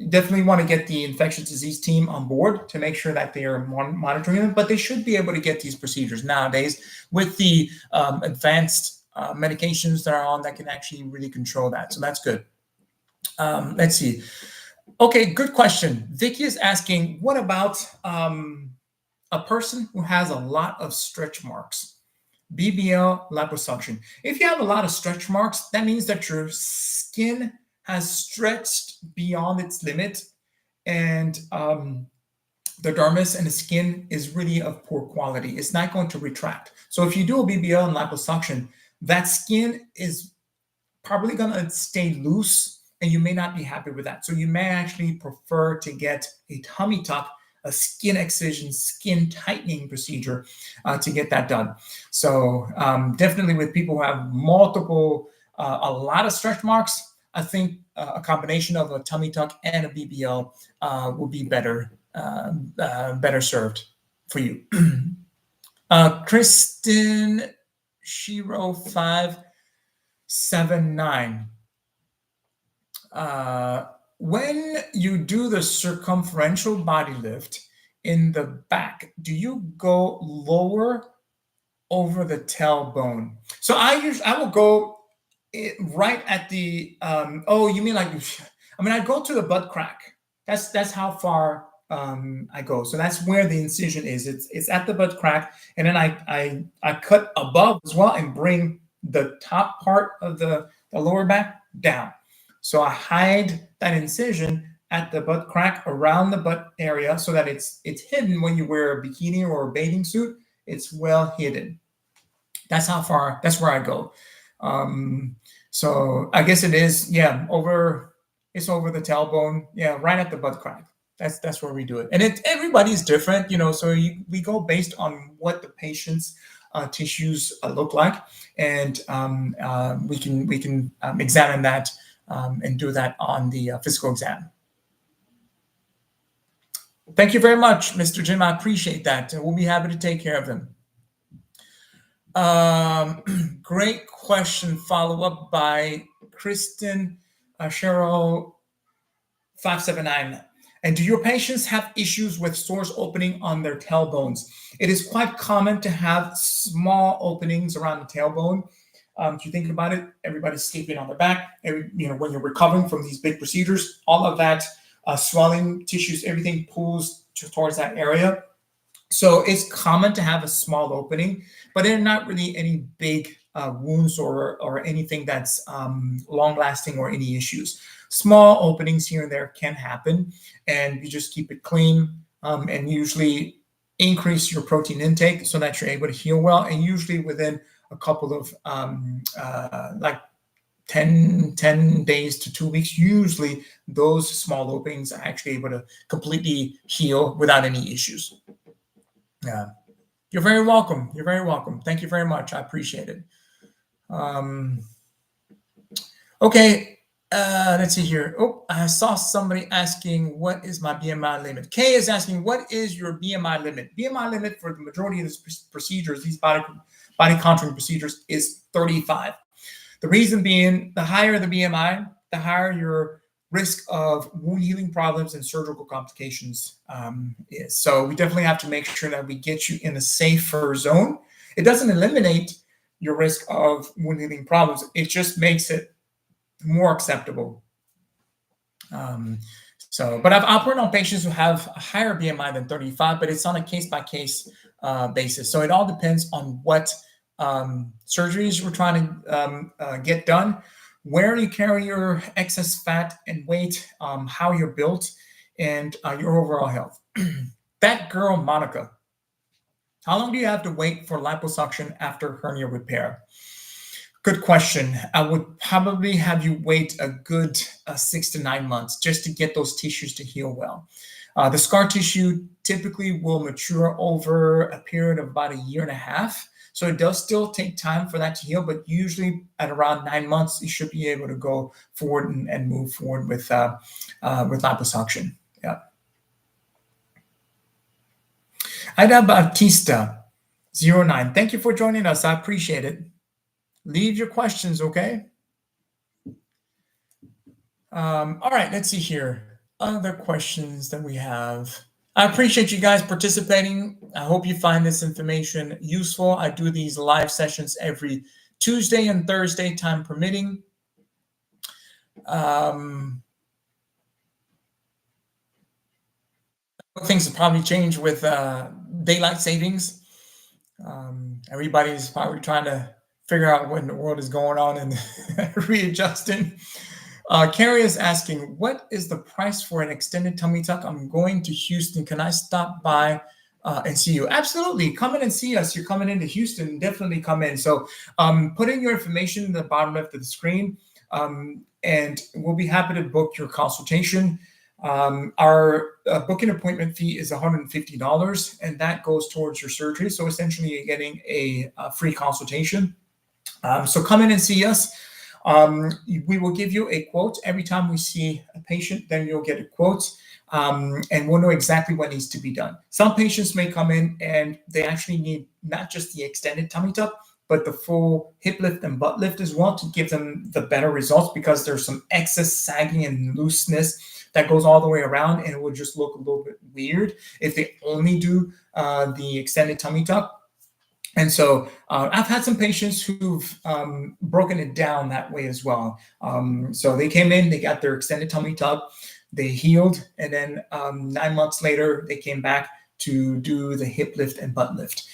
Definitely want to get the infectious disease team on board to make sure that they are monitoring them, but they should be able to get these procedures nowadays with the advanced medications that are on that can actually really control that. So that's good. Let's see. Okay, good question. Vicky is asking, what about a person who has a lot of stretch marks? BBL liposuction. If you have a lot of stretch marks, that means that your skin has stretched beyond its limit, and the dermis and the skin is really of poor quality. It's not going to retract. So if you do a BBL and liposuction, that skin is probably going to stay loose, and you may not be happy with that. So you may actually prefer to get a tummy tuck, a skin excision, skin tightening procedure to get that done. So definitely with people who have multiple, a lot of stretch marks, I think a combination of a tummy tuck and a BBL will be better served for you. Kristen Shiro 579. When you do the circumferential body lift in the back, do you go lower over the tailbone? So I will go right at the oh, you mean like, I mean, I go to the butt crack. That's how far I go. So that's where the incision is. It's at the butt crack, and then I cut above as well and bring the top part of the lower back down. So I hide that incision at the butt crack around the butt area so that it's hidden when you wear a bikini or a bathing suit. It's well hidden. That's how far. That's where I go. So I guess it is, yeah, it's over the tailbone, yeah, right at the butt crack. That's where we do it, and everybody's different, so we go based on what the patient's tissues look like, and we can examine that and do that on the physical exam. Thank you very much, Mr. Jim. I appreciate that. We'll be happy to take care of him. Great question. Follow up by Kristen Cheryl 579. And do your patients have issues with sores opening on their tailbones? It is quite common to have small openings around the tailbone. If you think about it, everybody's sleeping on their back. When you're recovering from these big procedures, all of that swelling tissues, everything pulls towards that area. So it's common to have a small opening, but they're not really any big wounds or anything that's long-lasting or any issues. Small openings here and there can happen, and you just keep it clean and usually increase your protein intake so that you're able to heal well. And usually within a couple of like 10 days to 2 weeks, usually those small openings are actually able to completely heal without any issues. Yeah, you're very welcome. You're very welcome. Thank you very much. I appreciate it. Okay. Let's see here. Oh, I saw somebody asking, what is my BMI limit? Kay is asking, what is your BMI limit? BMI limit for the majority of these procedures, these body contouring procedures, is 35. The reason being, the higher the BMI, the higher your risk of wound healing problems and surgical complications is. So we definitely have to make sure that we get you in a safer zone. It doesn't eliminate your risk of wound healing problems. It just makes it more acceptable. But I've operated on patients who have a higher BMI than 35, but it's on a case-by-case basis. So it all depends on what surgeries we're trying to get done, where you carry your excess fat and weight, how you're built, and your overall health. That girl, Monica, how long do you have to wait for liposuction after hernia repair? Good question. I would probably have you wait a good 6 to 9 months just to get those tissues to heal well. The scar tissue typically will mature over a period of about 1.5 years. So it does still take time for that to heal, but usually at around 9 months, you should be able to go forward and move forward with liposuction. Yeah. Ida Bautista 09. Thank you for joining us. I appreciate it. Leave your questions, okay? All right, let's see here. Other questions that we have. I appreciate you guys participating. I hope you find this information useful. I do these live sessions every Tuesday and Thursday, time permitting. Things have probably changed with daylight savings. Everybody's probably trying to figure out what in the world is going on and readjusting. Carrie is asking, what is the price for an extended tummy tuck? I'm going to Houston. Can I stop by and see you? Absolutely. Come in and see us. You're coming into Houston. Definitely come in. So put in your information in the bottom left of the screen. and we'll be happy to book your consultation. Our booking appointment fee is $150, and that goes towards your surgery. So essentially, you're getting a free consultation. So come in and see us. We will give you a quote every time we see a patient. Then you'll get a quote, and we'll know exactly what needs to be done. Some patients may come in and they actually need not just the extended tummy tuck, but the full hip lift and butt lift as well to give them the better results, because there's some excess sagging and looseness that goes all the way around, and it will just look a little bit weird if they only do the extended tummy tuck. And so I've had some patients who've broken it down that way as well. So they came in, they got their extended tummy tuck, they healed, and then 9 months later, they came back to do the hip lift and butt lift.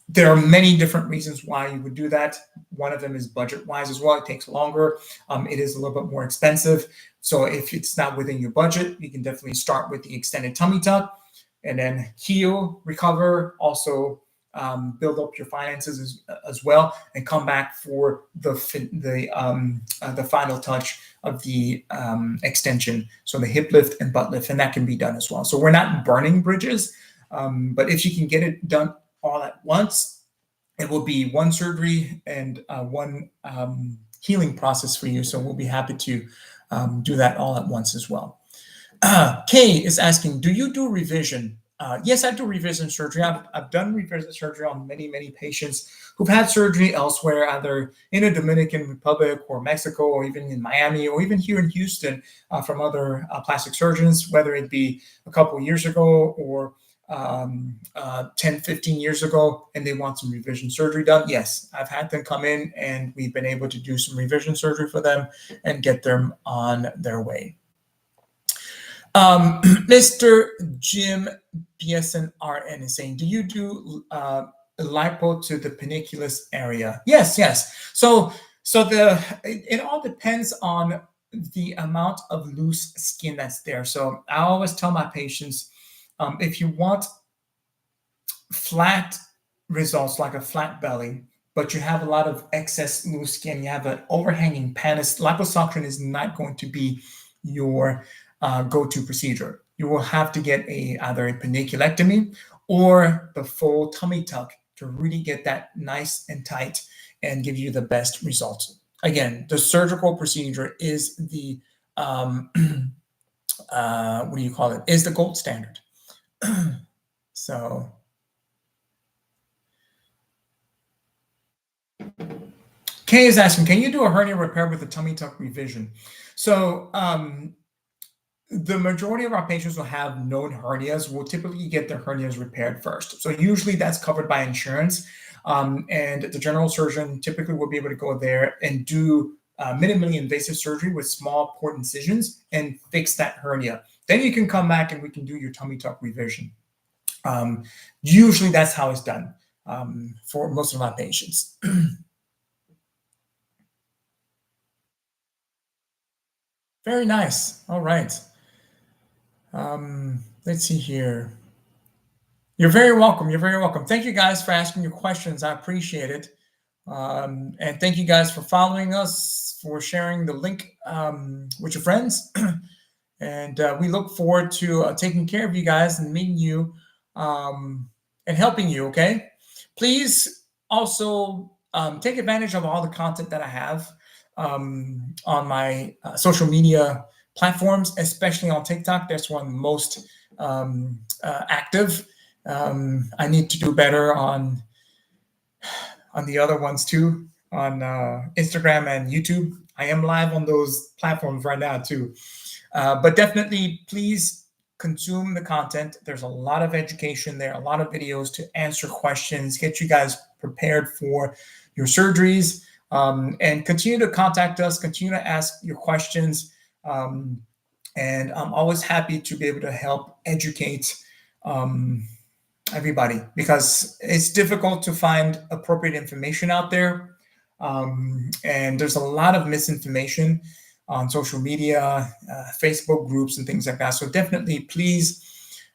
There are many different reasons why you would do that. One of them is budget-wise as well. It takes longer. It is a little bit more expensive. So if it's not within your budget, you can definitely start with the extended tummy tuck and then heal, recover, also build up your finances as well, and come back for the final touch of the extension. So the hip lift and butt lift, and that can be done as well. So we're not burning bridges, but if you can get it done all at once, it will be one surgery and one healing process for you. So we'll be happy to do that all at once as well. Kay is asking, do you do revision? Yes, I do revision surgery. I've done revision surgery on many patients who've had surgery elsewhere, either in the Dominican Republic or Mexico, or even in Miami, or even here in Houston, from other plastic surgeons, whether it be a couple years ago or 10, 15 years ago, and they want some revision surgery done. Yes, I've had them come in, and we've been able to do some revision surgery for them and get them on their way. Mr. Jim PSNRN is saying, do you do lipo to the peniculus area? Yes. So it all depends on the amount of loose skin that's there. So I always tell my patients, if you want flat results, like a flat belly, but you have a lot of excess loose skin, you have an overhanging pannus, liposuction is not going to be your go-to procedure. You will have to get either a paniculectomy or the full tummy tuck to really get that nice and tight and give you the best results. Again, the surgical procedure is the is the gold standard. So Kay is asking, can you do a hernia repair with a tummy tuck revision? So the majority of our patients will have known hernias. We'll typically get their hernias repaired first. So usually that's covered by insurance. And the general surgeon typically will be able to go there and do minimally invasive surgery with small port incisions and fix that hernia. Then you can come back and we can do your tummy tuck revision. Usually that's how it's done for most of our patients. Very nice. All right. Let's see here. You're very welcome. You're very welcome. Thank you guys for asking your questions. I appreciate it. And thank you guys for following us, for sharing the link with your friends. And we look forward to taking care of you guys and meeting you and helping you, okay? Please also take advantage of all the content that I have on my social media platforms, especially on TikTok. That's where I'm most active. I need to do better on the other ones too, on Instagram and YouTube. I am live on those platforms right now too. But definitely, please consume the content. There's a lot of education there, a lot of videos to answer questions, get you guys prepared for your surgeries, and continue to contact us, continue to ask your questions. And I'm always happy to be able to help educate everybody, because it's difficult to find appropriate information out there. And there's a lot of misinformation on social media, Facebook groups and things like that. So definitely, please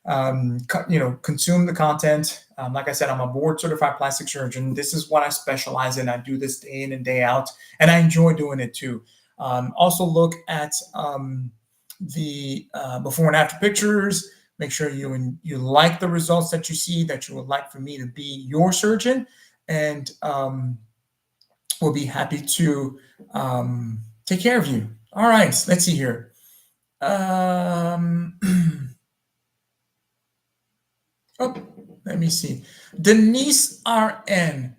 consume the content. Like I said, I'm a board certified plastic surgeon. This is what I specialize in. I do this day in and day out, and I enjoy doing it too. Also look at the before and after pictures. Make sure you like the results that you see, that you would like for me to be your surgeon, and we'll be happy to take care of you. All right, let's see here. Oh, let me see. Denise RN.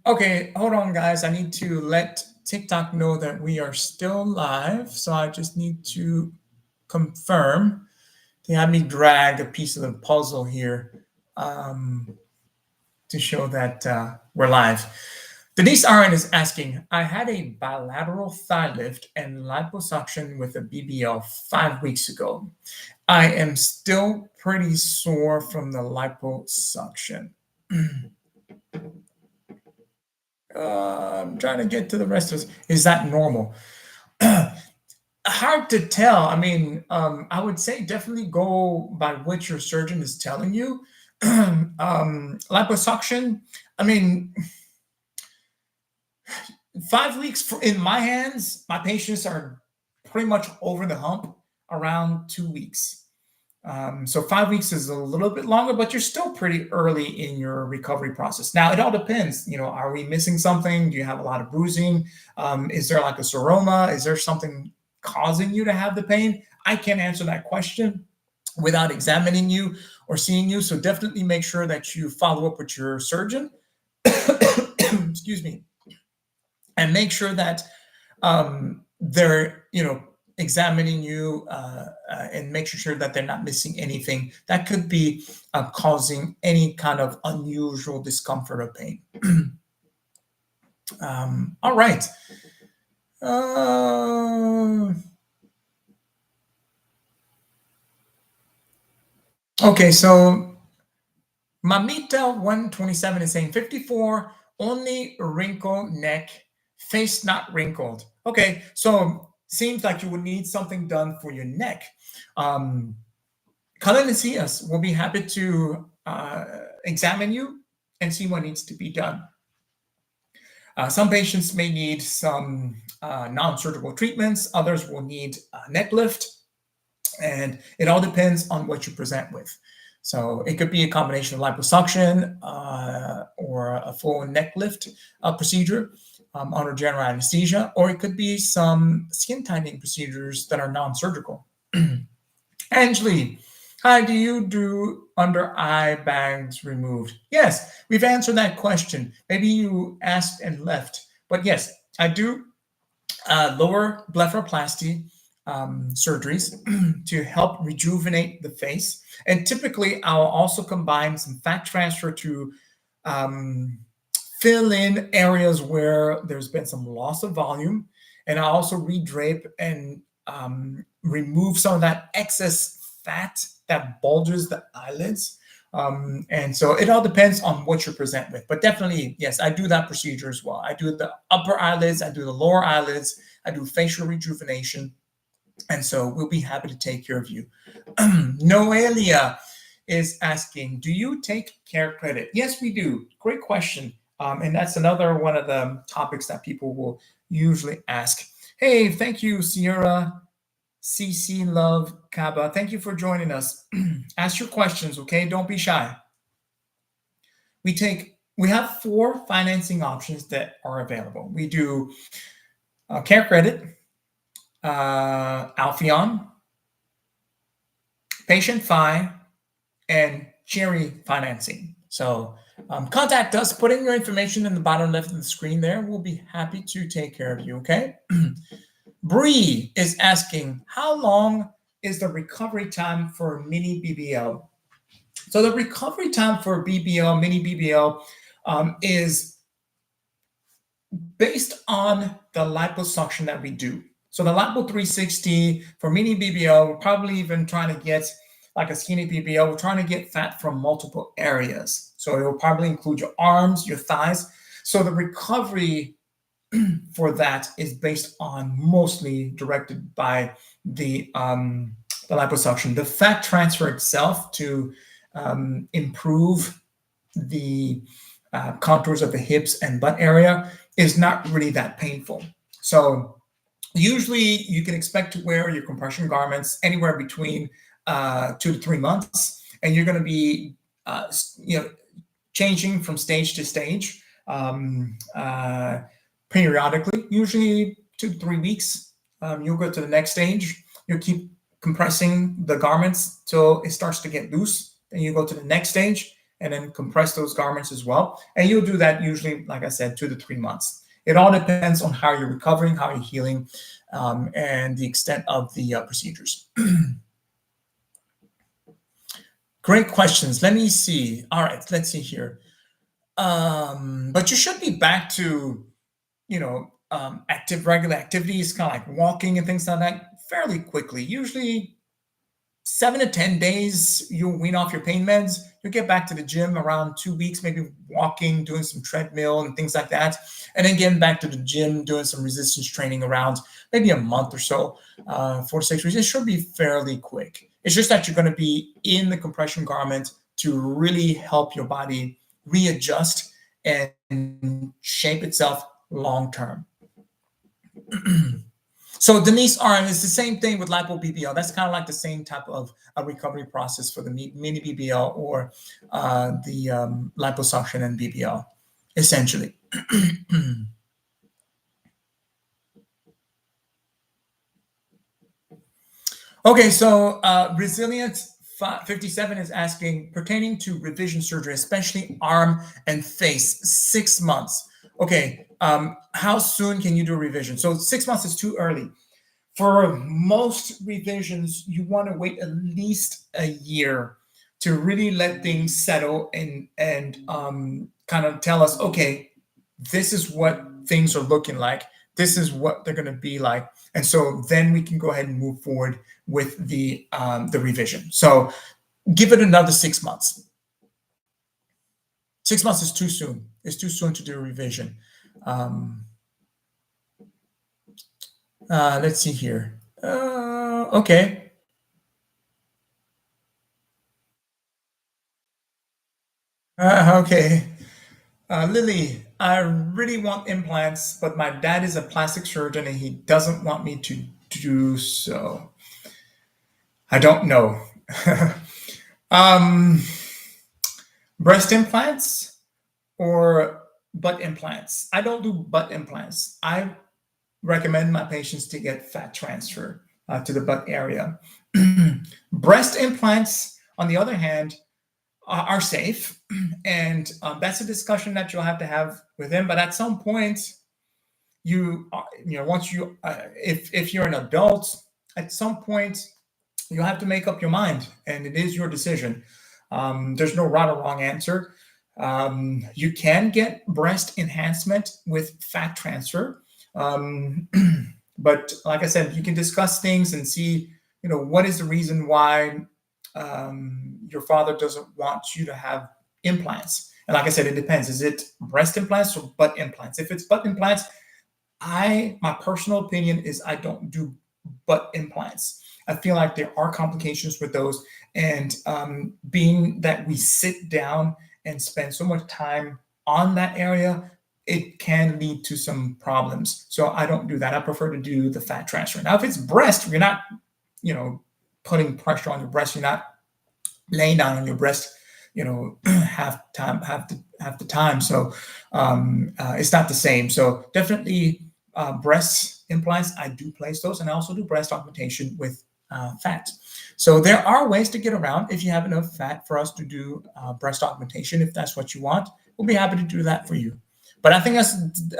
Okay, hold on, guys. I need to let TikTok know that we are still live. So I just need to confirm. They had me drag a piece of the puzzle here to show that we're live. Denise RN is asking, I had a bilateral thigh lift and liposuction with a BBL 5 weeks ago. I am still pretty sore from the liposuction. I'm trying to get to the rest of this. Is that normal? Hard to tell. I mean, I would say definitely go by what your surgeon is telling you. Liposuction, I mean, 5 weeks in my hands, my patients are pretty much over the hump around 2 weeks. So 5 weeks is a little bit longer, but you're still pretty early in your recovery process. Now, it all depends. Are we missing something? Do you have a lot of bruising? Is there like a seroma? Is there something causing you to have the pain? I can't answer that question without examining you or seeing you. So definitely make sure that you follow up with your surgeon. Excuse me. And make sure that they're, examining you and making sure that they're not missing anything that could be causing any kind of unusual discomfort or pain. All right. Okay, so Mamita 127 is saying 54, only wrinkle neck, face not wrinkled. Okay, so seems like you would need something done for your neck. Come in and see us. We'll be happy to examine you and see what needs to be done. Some patients may need some non-surgical treatments. Others will need a neck lift. And it all depends on what you present with. So it could be a combination of liposuction or a full neck lift procedure under general anesthesia, or it could be some skin tightening procedures that are non-surgical. Angeli, hi, do you do under eye bags removed? Yes, we've answered that question. Maybe you asked and left, but yes, I do lower blepharoplasty surgeries to help rejuvenate the face. And typically, I'll also combine some fat transfer to fill in areas where there's been some loss of volume. And I also redrape and remove some of that excess fat that bulges the eyelids. And so it all depends on what you present with. But definitely, yes, I do that procedure as well. I do the upper eyelids, I do the lower eyelids, I do facial rejuvenation. And so we'll be happy to take care of you. Noelia is asking, do you take care credit? Yes, we do. Great question. And that's another one of the topics that people will usually ask. Hey, thank you, Sierra CC Love Kaba. Thank you for joining us. Ask your questions, okay? Don't be shy. We have 4 financing options that are available. We do care credit, Alpheon, Patient Fi, and Cherry financing. So contact us, put in your information in the bottom left of the screen there. We'll be happy to take care of you, okay? Bree is asking, how long is the recovery time for mini BBL? So the recovery time for BBL, mini BBL, is based on the liposuction that we do. So the Lipo 360 for mini BBL, we're probably even trying to get like a skinny BBL, we're trying to get fat from multiple areas. So it will probably include your arms, your thighs. So the recovery for that is based on mostly directed by the the liposuction. The fat transfer itself to improve the contours of the hips and butt area is not really that painful. So usually you can expect to wear your compression garments anywhere between 2 to 3 months, and you're going to be changing from stage to stage periodically, usually 2 to 3 weeks. You'll go to the next stage. You'll keep compressing the garments till it starts to get loose. Then you go to the next stage and then compress those garments as well. And you'll do that usually, like I said, 2 to 3 months. It all depends on how you're recovering, how you're healing, and the extent of the procedures. Great questions. Let me see. All right, let's see here. But you should be back to, regular activities, kind of like walking and things like that, fairly quickly. Usually 7 to 10 days, you'll wean off your pain meds. You'll get back to the gym around 2 weeks, maybe walking, doing some treadmill and things like that. And then getting back to the gym, doing some resistance training around maybe a month or so, 4 to 6 weeks. It should be fairly quick. It's just that you're going to be in the compression garment to really help your body readjust and shape itself long term. So Denise RM, it's the same thing with lipo BBL. That's kind of like the same type of recovery process for the mini BBL or the liposuction and BBL, essentially. Okay, so Resilient 57 is asking, pertaining to revision surgery, especially arm and face, 6 months. Okay, how soon can you do a revision? So 6 months is too early. For most revisions, you want to wait at least a year to really let things settle and kind of tell us, okay, this is what things are looking like. This is what they're going to be like. And so then we can go ahead and move forward with the revision. So give it another 6 months. 6 months is too soon. It's too soon to do a revision. Let's see here. Okay. Okay. Lily, I really want implants, but my dad is a plastic surgeon and he doesn't want me to do so. I don't know. Breast implants or butt implants? I don't do butt implants. I recommend my patients to get fat transfer to the butt area. Breast implants, on the other hand, are safe, and that's a discussion that you'll have to have with him. But at some point, once you, if you're an adult, at some point you'll have to make up your mind, and it is your decision. There's no right or wrong answer. You can get breast enhancement with fat transfer. But like I said, you can discuss things and see, what is the reason why your father doesn't want you to have implants. And like I said, it depends. Is it breast implants or butt implants? If it's butt implants, my personal opinion is I don't do butt implants. I feel like there are complications with those. And being that we sit down and spend so much time on that area, it can lead to some problems. So I don't do that. I prefer to do the fat transfer. Now, if it's breast, you're not, putting pressure on your breast. You're not laying down on your breast, half the time. So it's not the same. So definitely breast implants, I do place those, and I also do breast augmentation with fat. So there are ways to get around. If you have enough fat for us to do breast augmentation, if that's what you want, we'll be happy to do that for you. But I think that's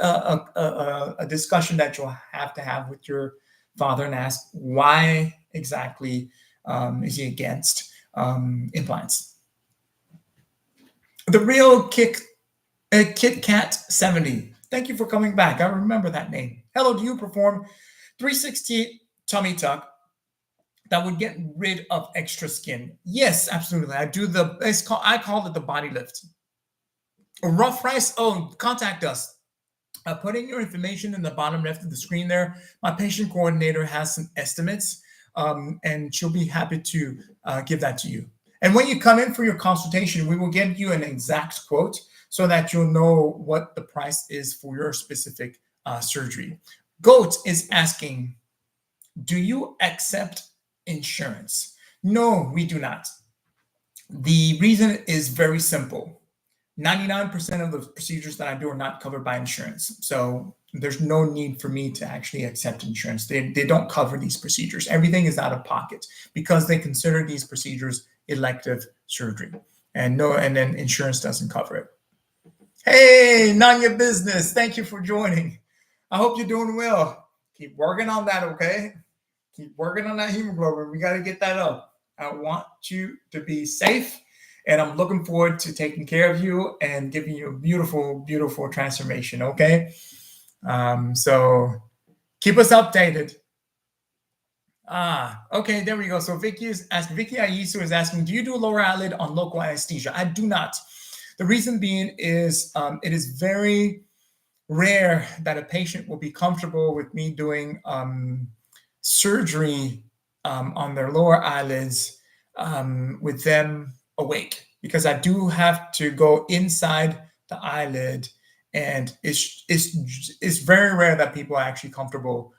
a discussion that you'll have to have with your father and ask why exactly is he against implants. The real Kit Kat 70. Thank you for coming back. I remember that name. Hello, do you perform 360 tummy tuck that would get rid of extra skin? Yes, absolutely. I do I call it the body lift. Rough rice. Oh, contact us. Put in your information in the bottom left of the screen there. My patient coordinator has some estimates and she'll be happy to give that to you. And when you come in for your consultation, we will get you an exact quote so that you'll know what the price is for your specific surgery. Goat is asking, do you accept insurance? No, we do not. The reason is very simple. 99% of the procedures that I do are not covered by insurance. So there's no need for me to actually accept insurance. They don't cover these procedures. Everything is out of pocket because they consider these procedures elective surgery. And then insurance doesn't cover it. Hey, none your business. Thank you for joining. I hope you're doing well. Keep working on that, okay? Keep working on that hemoglobin. We got to get that up. I want you to be safe, and I'm looking forward to taking care of you and giving you a beautiful, beautiful transformation, okay? So keep us updated. Okay, there we go. So Vicky Ayisu is asking, do you do lower eyelid on local anesthesia? I do not. The reason being is it is very rare that a patient will be comfortable with me doing surgery on their lower eyelids with them awake, because I do have to go inside the eyelid, and it's very rare that people are actually comfortable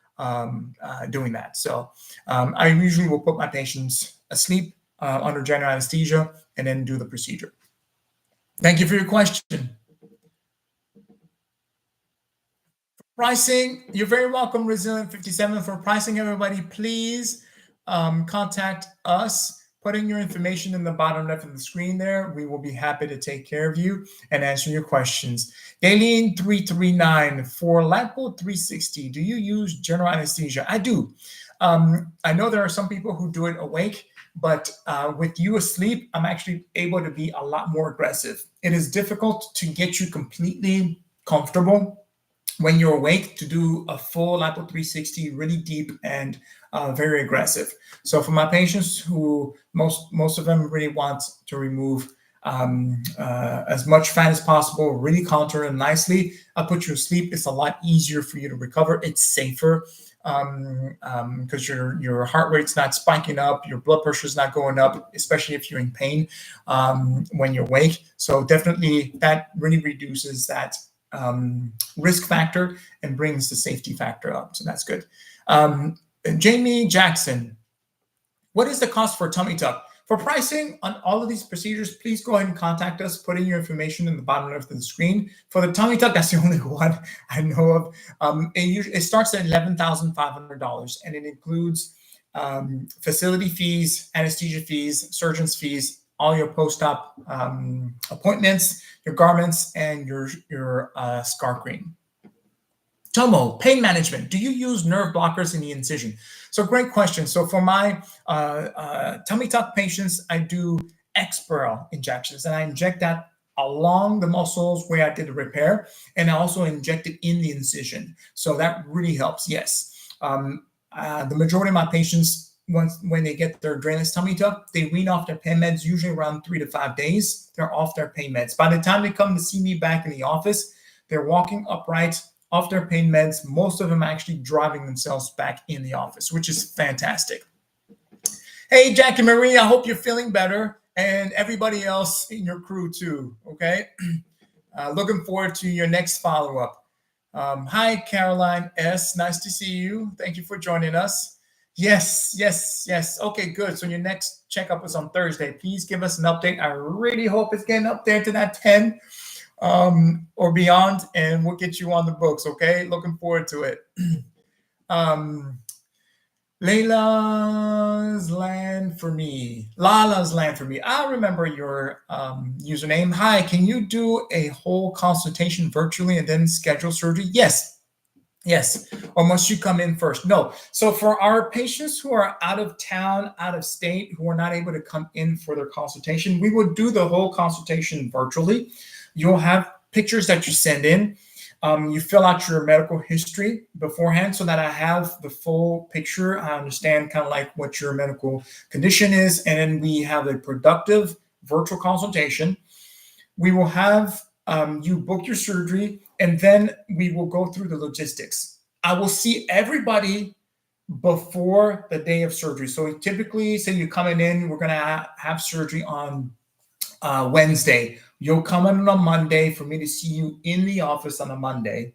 doing that. So I usually will put my patients asleep under general anesthesia and then do the procedure. Thank you for your question. Pricing, you're very welcome, Resilient57. For pricing, everybody, please contact us. Putting your information in the bottom left of the screen there. We will be happy to take care of you and answer your questions. Daleen339, for Lipo 360, do you use general anesthesia? I do. I know there are some people who do it awake, but with you asleep, I'm actually able to be a lot more aggressive. It is difficult to get you completely comfortable when you're awake to do a full Lipo 360, really deep and very aggressive. So for my patients who most of them really want to remove as much fat as possible, really contour them nicely, I'll put you to sleep. It's a lot easier for you to recover. It's safer because your heart rate's not spiking up, your blood pressure is not going up, especially if you're in pain when you're awake. So definitely that really reduces that risk factor and brings the safety factor up. So that's good. Jamie Jackson, what is the cost for a tummy tuck? For pricing on all of these procedures, please go ahead and contact us. Put in your information in the bottom left of the screen. For the tummy tuck, that's the only one I know of. It starts at $11,500, and it includes facility fees, anesthesia fees, surgeon's fees, all your post-op appointments, your garments, and your scar cream. Tomo, pain management. Do you use nerve blockers in the incision? So great question. So for my tummy tuck patients, I do Exparel injections, and I inject that along the muscles where I did the repair, and I also inject it in the incision. So that really helps, yes. The majority of my patients, when they get their drainless tummy tuck, they wean off their pain meds usually around 3 to 5 days. They're off their pain meds. By the time they come to see me back in the office, they're walking upright, off their pain meds. Most of them actually driving themselves back in the office, which is fantastic. Hey, Jackie Marie, I hope you're feeling better, and everybody else in your crew too, okay? Looking forward to your next follow-up. Hi, Caroline S. Nice to see you. Thank you for joining us. Yes. Okay, good. So your next checkup is on Thursday. Please give us an update. I really hope it's getting up there to that 10 or beyond, and we'll get you on the books, okay? Looking forward to it. Lala's Land for me. I remember your username. Hi, can you do a whole consultation virtually and then schedule surgery? Yes. Or must you come in first? No. So for our patients who are out of town, out of state, who are not able to come in for their consultation, we would do the whole consultation virtually. You'll have pictures that you send in. You fill out your medical history beforehand so that I have the full picture. I understand kind of like what your medical condition is. And then we have a productive virtual consultation. We will have you book your surgery, and then we will go through the logistics. I will see everybody before the day of surgery. So we typically say you're coming in, we're going to have surgery on Wednesday. You'll come in on a Monday for me to see you in the office on a Monday.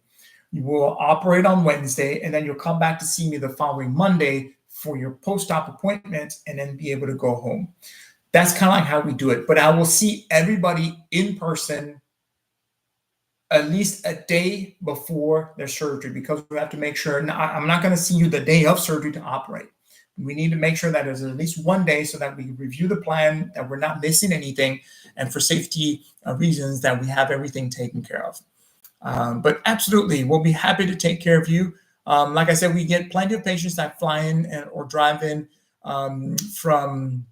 You will operate on Wednesday, and then you'll come back to see me the following Monday for your post-op appointment, and then be able to go home. That's kind of like how we do it. But I will see everybody in person at least a day before their surgery, because we have to make sure. I'm not going to see you the day of surgery to operate. We need to make sure that there's at least one day so that we review the plan, that we're not missing anything, and for safety reasons that we have everything taken care of. But absolutely, we'll be happy to take care of you. Like I said, we get plenty of patients that fly in or drive in from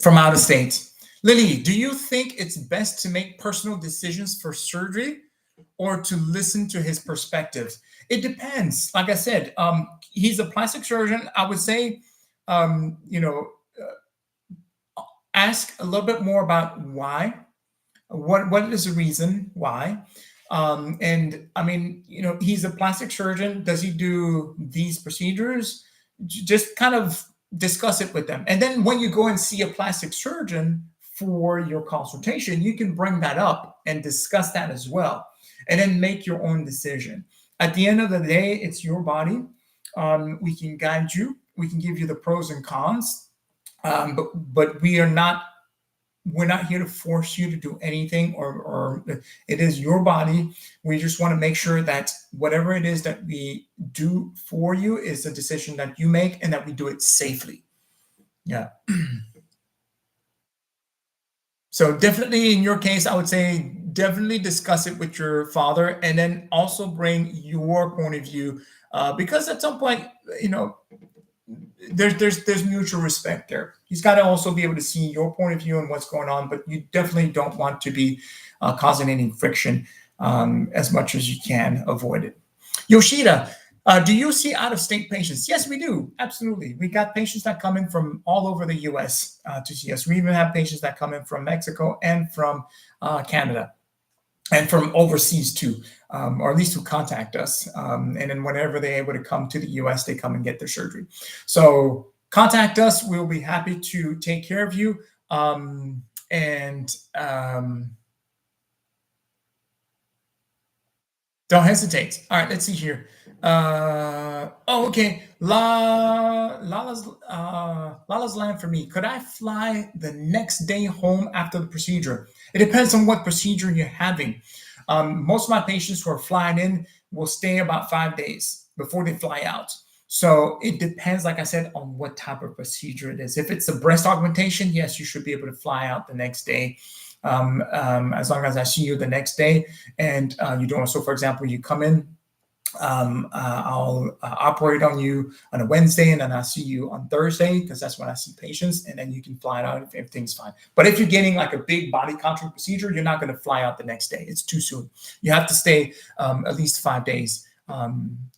out of state. Lily, do you think it's best to make personal decisions for surgery or to listen to his perspectives? It depends. Like I said, he's a plastic surgeon. I would say, ask a little bit more about why. What is the reason why? And I mean, he's a plastic surgeon. Does he do these procedures? Just kind of discuss it with them. And then when you go and see a plastic surgeon for your consultation, you can bring that up and discuss that as well, and then make your own decision. At the end of the day, it's your body. We can guide you. We can give you the pros and cons, but we're not here to force you to do anything, or it is your body. We just want to make sure that whatever it is that we do for you is a decision that you make, and that we do it safely. Yeah. So definitely in your case, I would say definitely discuss it with your father, and then also bring your point of view, because at some point, there's mutual respect there. He's got to also be able to see your point of view and what's going on, but you definitely don't want to be causing any friction, as much as you can avoid it. Yoshida, do you see out-of-state patients? Yes, we do. Absolutely. We got patients that come in from all over the U.S. To see us. We even have patients that come in from Mexico and from Canada, and from overseas too, or at least who contact us. And then whenever they're able to come to the U.S., they come and get their surgery. So contact us. We'll be happy to take care of you. Don't hesitate. All right, let's see here. Okay. Lala's line for me. Could I fly the next day home after the procedure? It depends on what procedure you're having. Most of my patients who are flying in will stay about 5 days before they fly out. So it depends, like I said, on what type of procedure it is. If it's a breast augmentation, yes, you should be able to fly out the next day. As long as I see you the next day, and you don't. So, for example, you come in, I'll operate on you on a Wednesday, and then I'll see you on Thursday, because that's when I see patients, and then you can fly it out if everything's fine. But if you're getting like a big body contouring procedure, you're not going to fly out the next day. It's too soon. You have to stay at least 5 days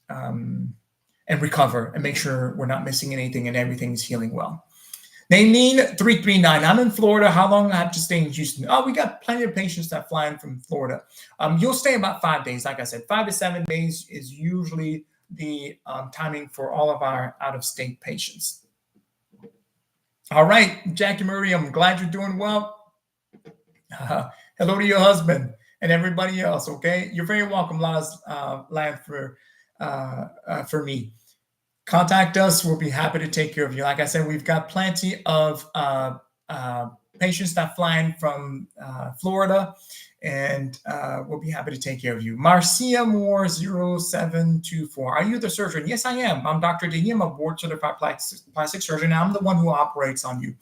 and recover and make sure we're not missing anything and everything's healing well. Nameem 339. I'm in Florida. How long I have to stay in Houston? Oh, we got plenty of patients that fly in from Florida. You'll stay about 5 days. Like I said, 5 to 7 days is usually the timing for all of our out-of-state patients. All right, Jackie Marie, I'm glad you're doing well. Hello to your husband and everybody else. Okay, you're very welcome, Lana's land for me. Contact us. We'll be happy to take care of you. Like I said, we've got plenty of patients that fly in from Florida, and we'll be happy to take care of you. Marcia Moore 0724. Are you the surgeon? Yes, I am. I'm Dr. Deigni. I'm a board-certified plastic surgeon. I'm the one who operates on you.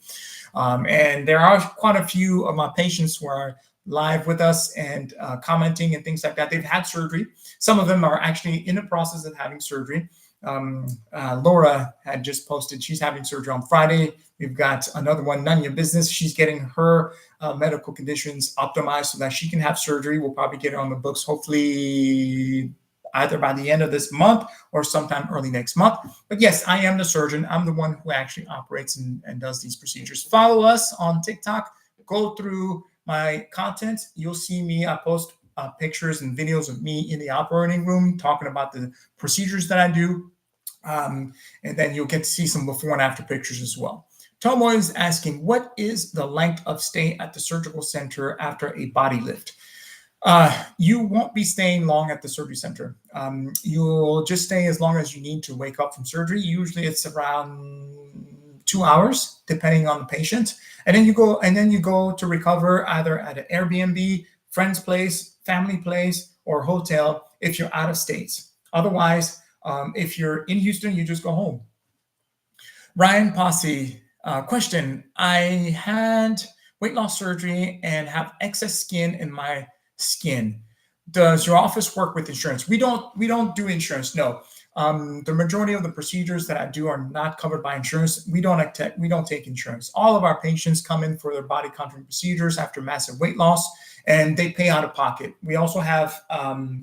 And there are quite a few of my patients who are live with us and commenting and things like that. They've had surgery. Some of them are actually in the process of having surgery. Laura had just posted she's having surgery on Friday. We've got another one, none of your business. She's getting her medical conditions optimized so that she can have surgery. We'll probably get her on the books hopefully either by the end of this month or sometime early next month. But yes, I am the surgeon. I'm the one who actually operates and does these procedures. Follow us on TikTok. Go through my content. You'll see me. I post pictures and videos of me in the operating room talking about the procedures that I do. And then you'll get to see some before and after pictures as well. Tomo is asking, what is the length of stay at the surgical center after a body lift? You won't be staying long at the surgery center. You'll just stay as long as you need to wake up from surgery. Usually it's around 2 hours, depending on the patient. And then you go to recover either at an Airbnb, friend's place, family place, or hotel if you're out of state. Otherwise, if you're in Houston, you just go home. Ryan Posse, question. I had weight loss surgery and have excess skin in my skin. Does your office work with insurance? We don't do insurance. No. The majority of the procedures that I do are not covered by insurance. We don't take insurance. All of our patients come in for their body contouring procedures after massive weight loss, and they pay out of pocket. We also have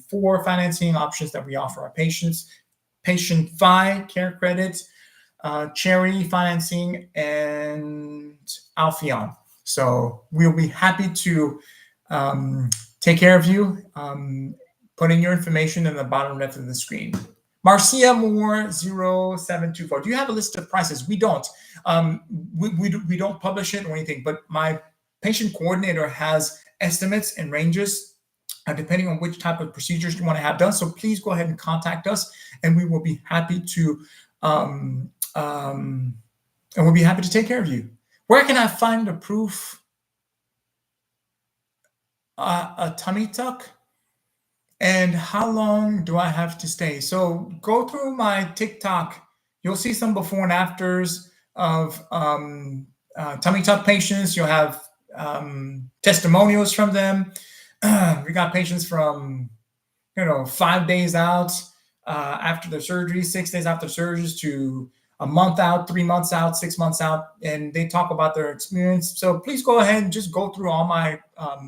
4 financing options that we offer our patients: Patient Fi, Care Credit, Cherry Financing, and Alpheon. So we'll be happy to take care of you. Put in your information in the bottom left of the screen. Marcia Moore 0724. Do you have a list of prices? We don't. We don't publish it or anything, but my patient coordinator has estimates and ranges depending on which type of procedures you want to have done. So please go ahead and contact us, and we will be happy to take care of you. Where can I find the proof? A tummy tuck? And how long do I have to stay? So go through my TikTok. You'll see some before and afters of tummy tuck patients. You'll have testimonials from them. We got patients from 5 days out after the surgery, 6 days after surgeries, to a month out, 3 months out, 6 months out, and they talk about their experience. So please go ahead and just go through all my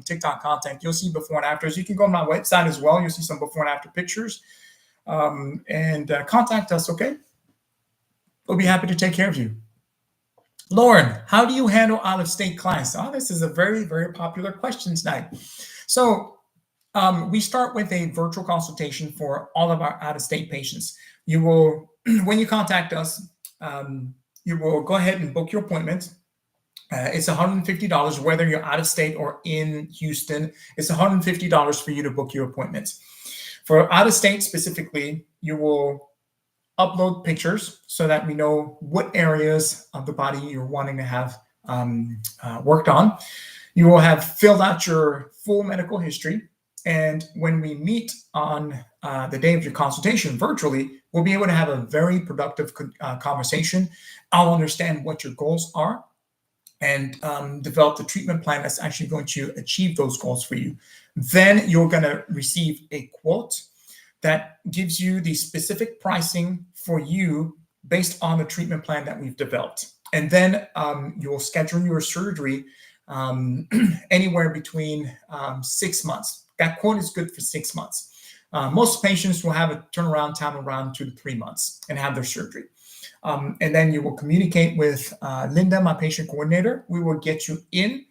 TikTok content. You'll see before and afters. You can go to my website as well. You'll see some before and after pictures. And contact us, okay? We'll be happy to take care of you. Lauren, how do you handle out-of-state clients? Oh, this is a very, very popular question tonight. So we start with a virtual consultation for all of our out-of-state patients. You will, when you contact us, you will go ahead and book your appointment. It's $150 whether you're out of state or in Houston. It's $150 for you to book your appointment. For out of state specifically, you will upload pictures so that we know what areas of the body you're wanting to have worked on. You will have filled out your full medical history. And when we meet on the day of your consultation virtually, we'll be able to have a very productive conversation. I'll understand what your goals are and develop the treatment plan that's actually going to achieve those goals for you. Then you're going to receive a quote that gives you the specific pricing for you based on the treatment plan that we've developed. And then you'll schedule your surgery anywhere between 6 months. That quote is good for 6 months. Most patients will have a turnaround time around 2 to 3 months and have their surgery. And then you will communicate with Linda, my patient coordinator. We will get you in.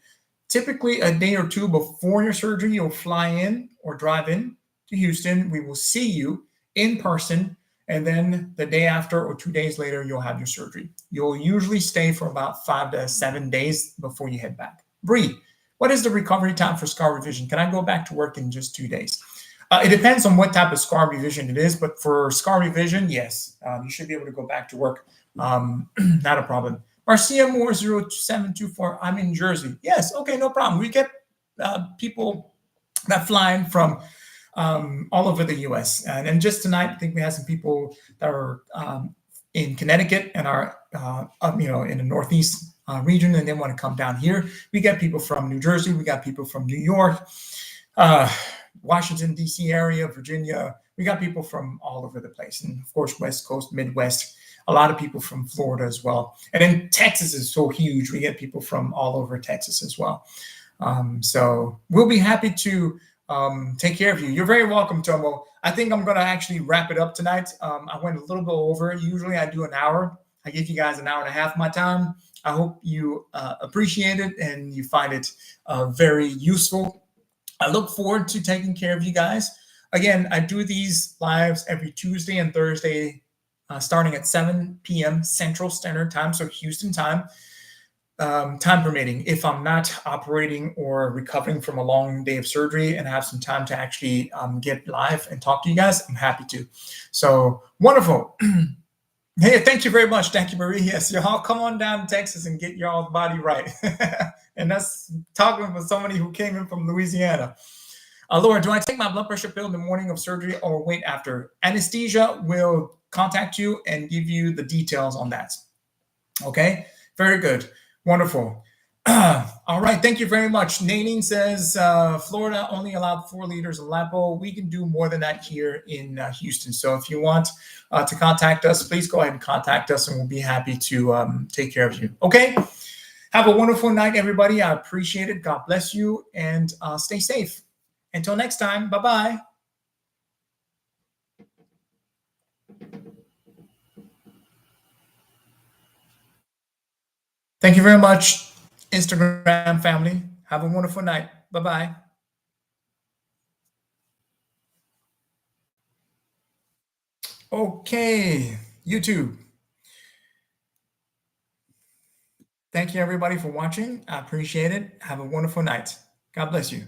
Typically a day or two before your surgery, you'll fly in or drive in to Houston. We will see you in person. And then the day after or 2 days later, you'll have your surgery. You'll usually stay for about 5 to 7 days before you head back. Bree, what is the recovery time for scar revision? Can I go back to work in just 2 days? It depends on what type of scar revision it is, but for scar revision, yes, you should be able to go back to work. Not a problem. Marcia Moore 0724, I'm in Jersey. Yes, okay, no problem. We get people that fly in from all over the U.S. And just tonight, I think we had some people that are in Connecticut and are in the Northeast region, and they want to come down here. We get people from New Jersey. We got people from New York, Washington, D.C. area, Virginia. We got people from all over the place. And of course, West Coast, Midwest, a lot of people from Florida as well. And then Texas is so huge. We get people from all over Texas as well. So we'll be happy to take care of you. You're very welcome, Tomo. I think I'm going to actually wrap it up tonight. I went a little bit over. Usually I do an hour. I give you guys an hour and a half of my time. I hope you appreciate it and you find it very useful. I look forward to taking care of you guys. Again, I do these lives every Tuesday and Thursday, starting at 7 p.m. Central Standard Time, so Houston time, time permitting. If I'm not operating or recovering from a long day of surgery and have some time to actually get live and talk to you guys, I'm happy to. So wonderful. Hey, thank you very much. Thank you, Marie. Yes, y'all come on down to Texas and get y'all's body right. And that's talking with somebody who came in from Louisiana. Laura, do I take my blood pressure pill in the morning of surgery or wait after? Anesthesia will contact you and give you the details on that. Okay, very good. Wonderful. All right, thank you very much. Nadine says Florida only allowed 4 liters of Lapo. We can do more than that here in Houston. So if you want to contact us, please go ahead and contact us and we'll be happy to take care of you. Okay, have a wonderful night, everybody. I appreciate it. God bless you and stay safe. Until next time, bye-bye. Thank you very much, Instagram family. Have a wonderful night. Bye-bye. Okay, YouTube. Thank you, everybody, for watching. I appreciate it. Have a wonderful night. God bless you.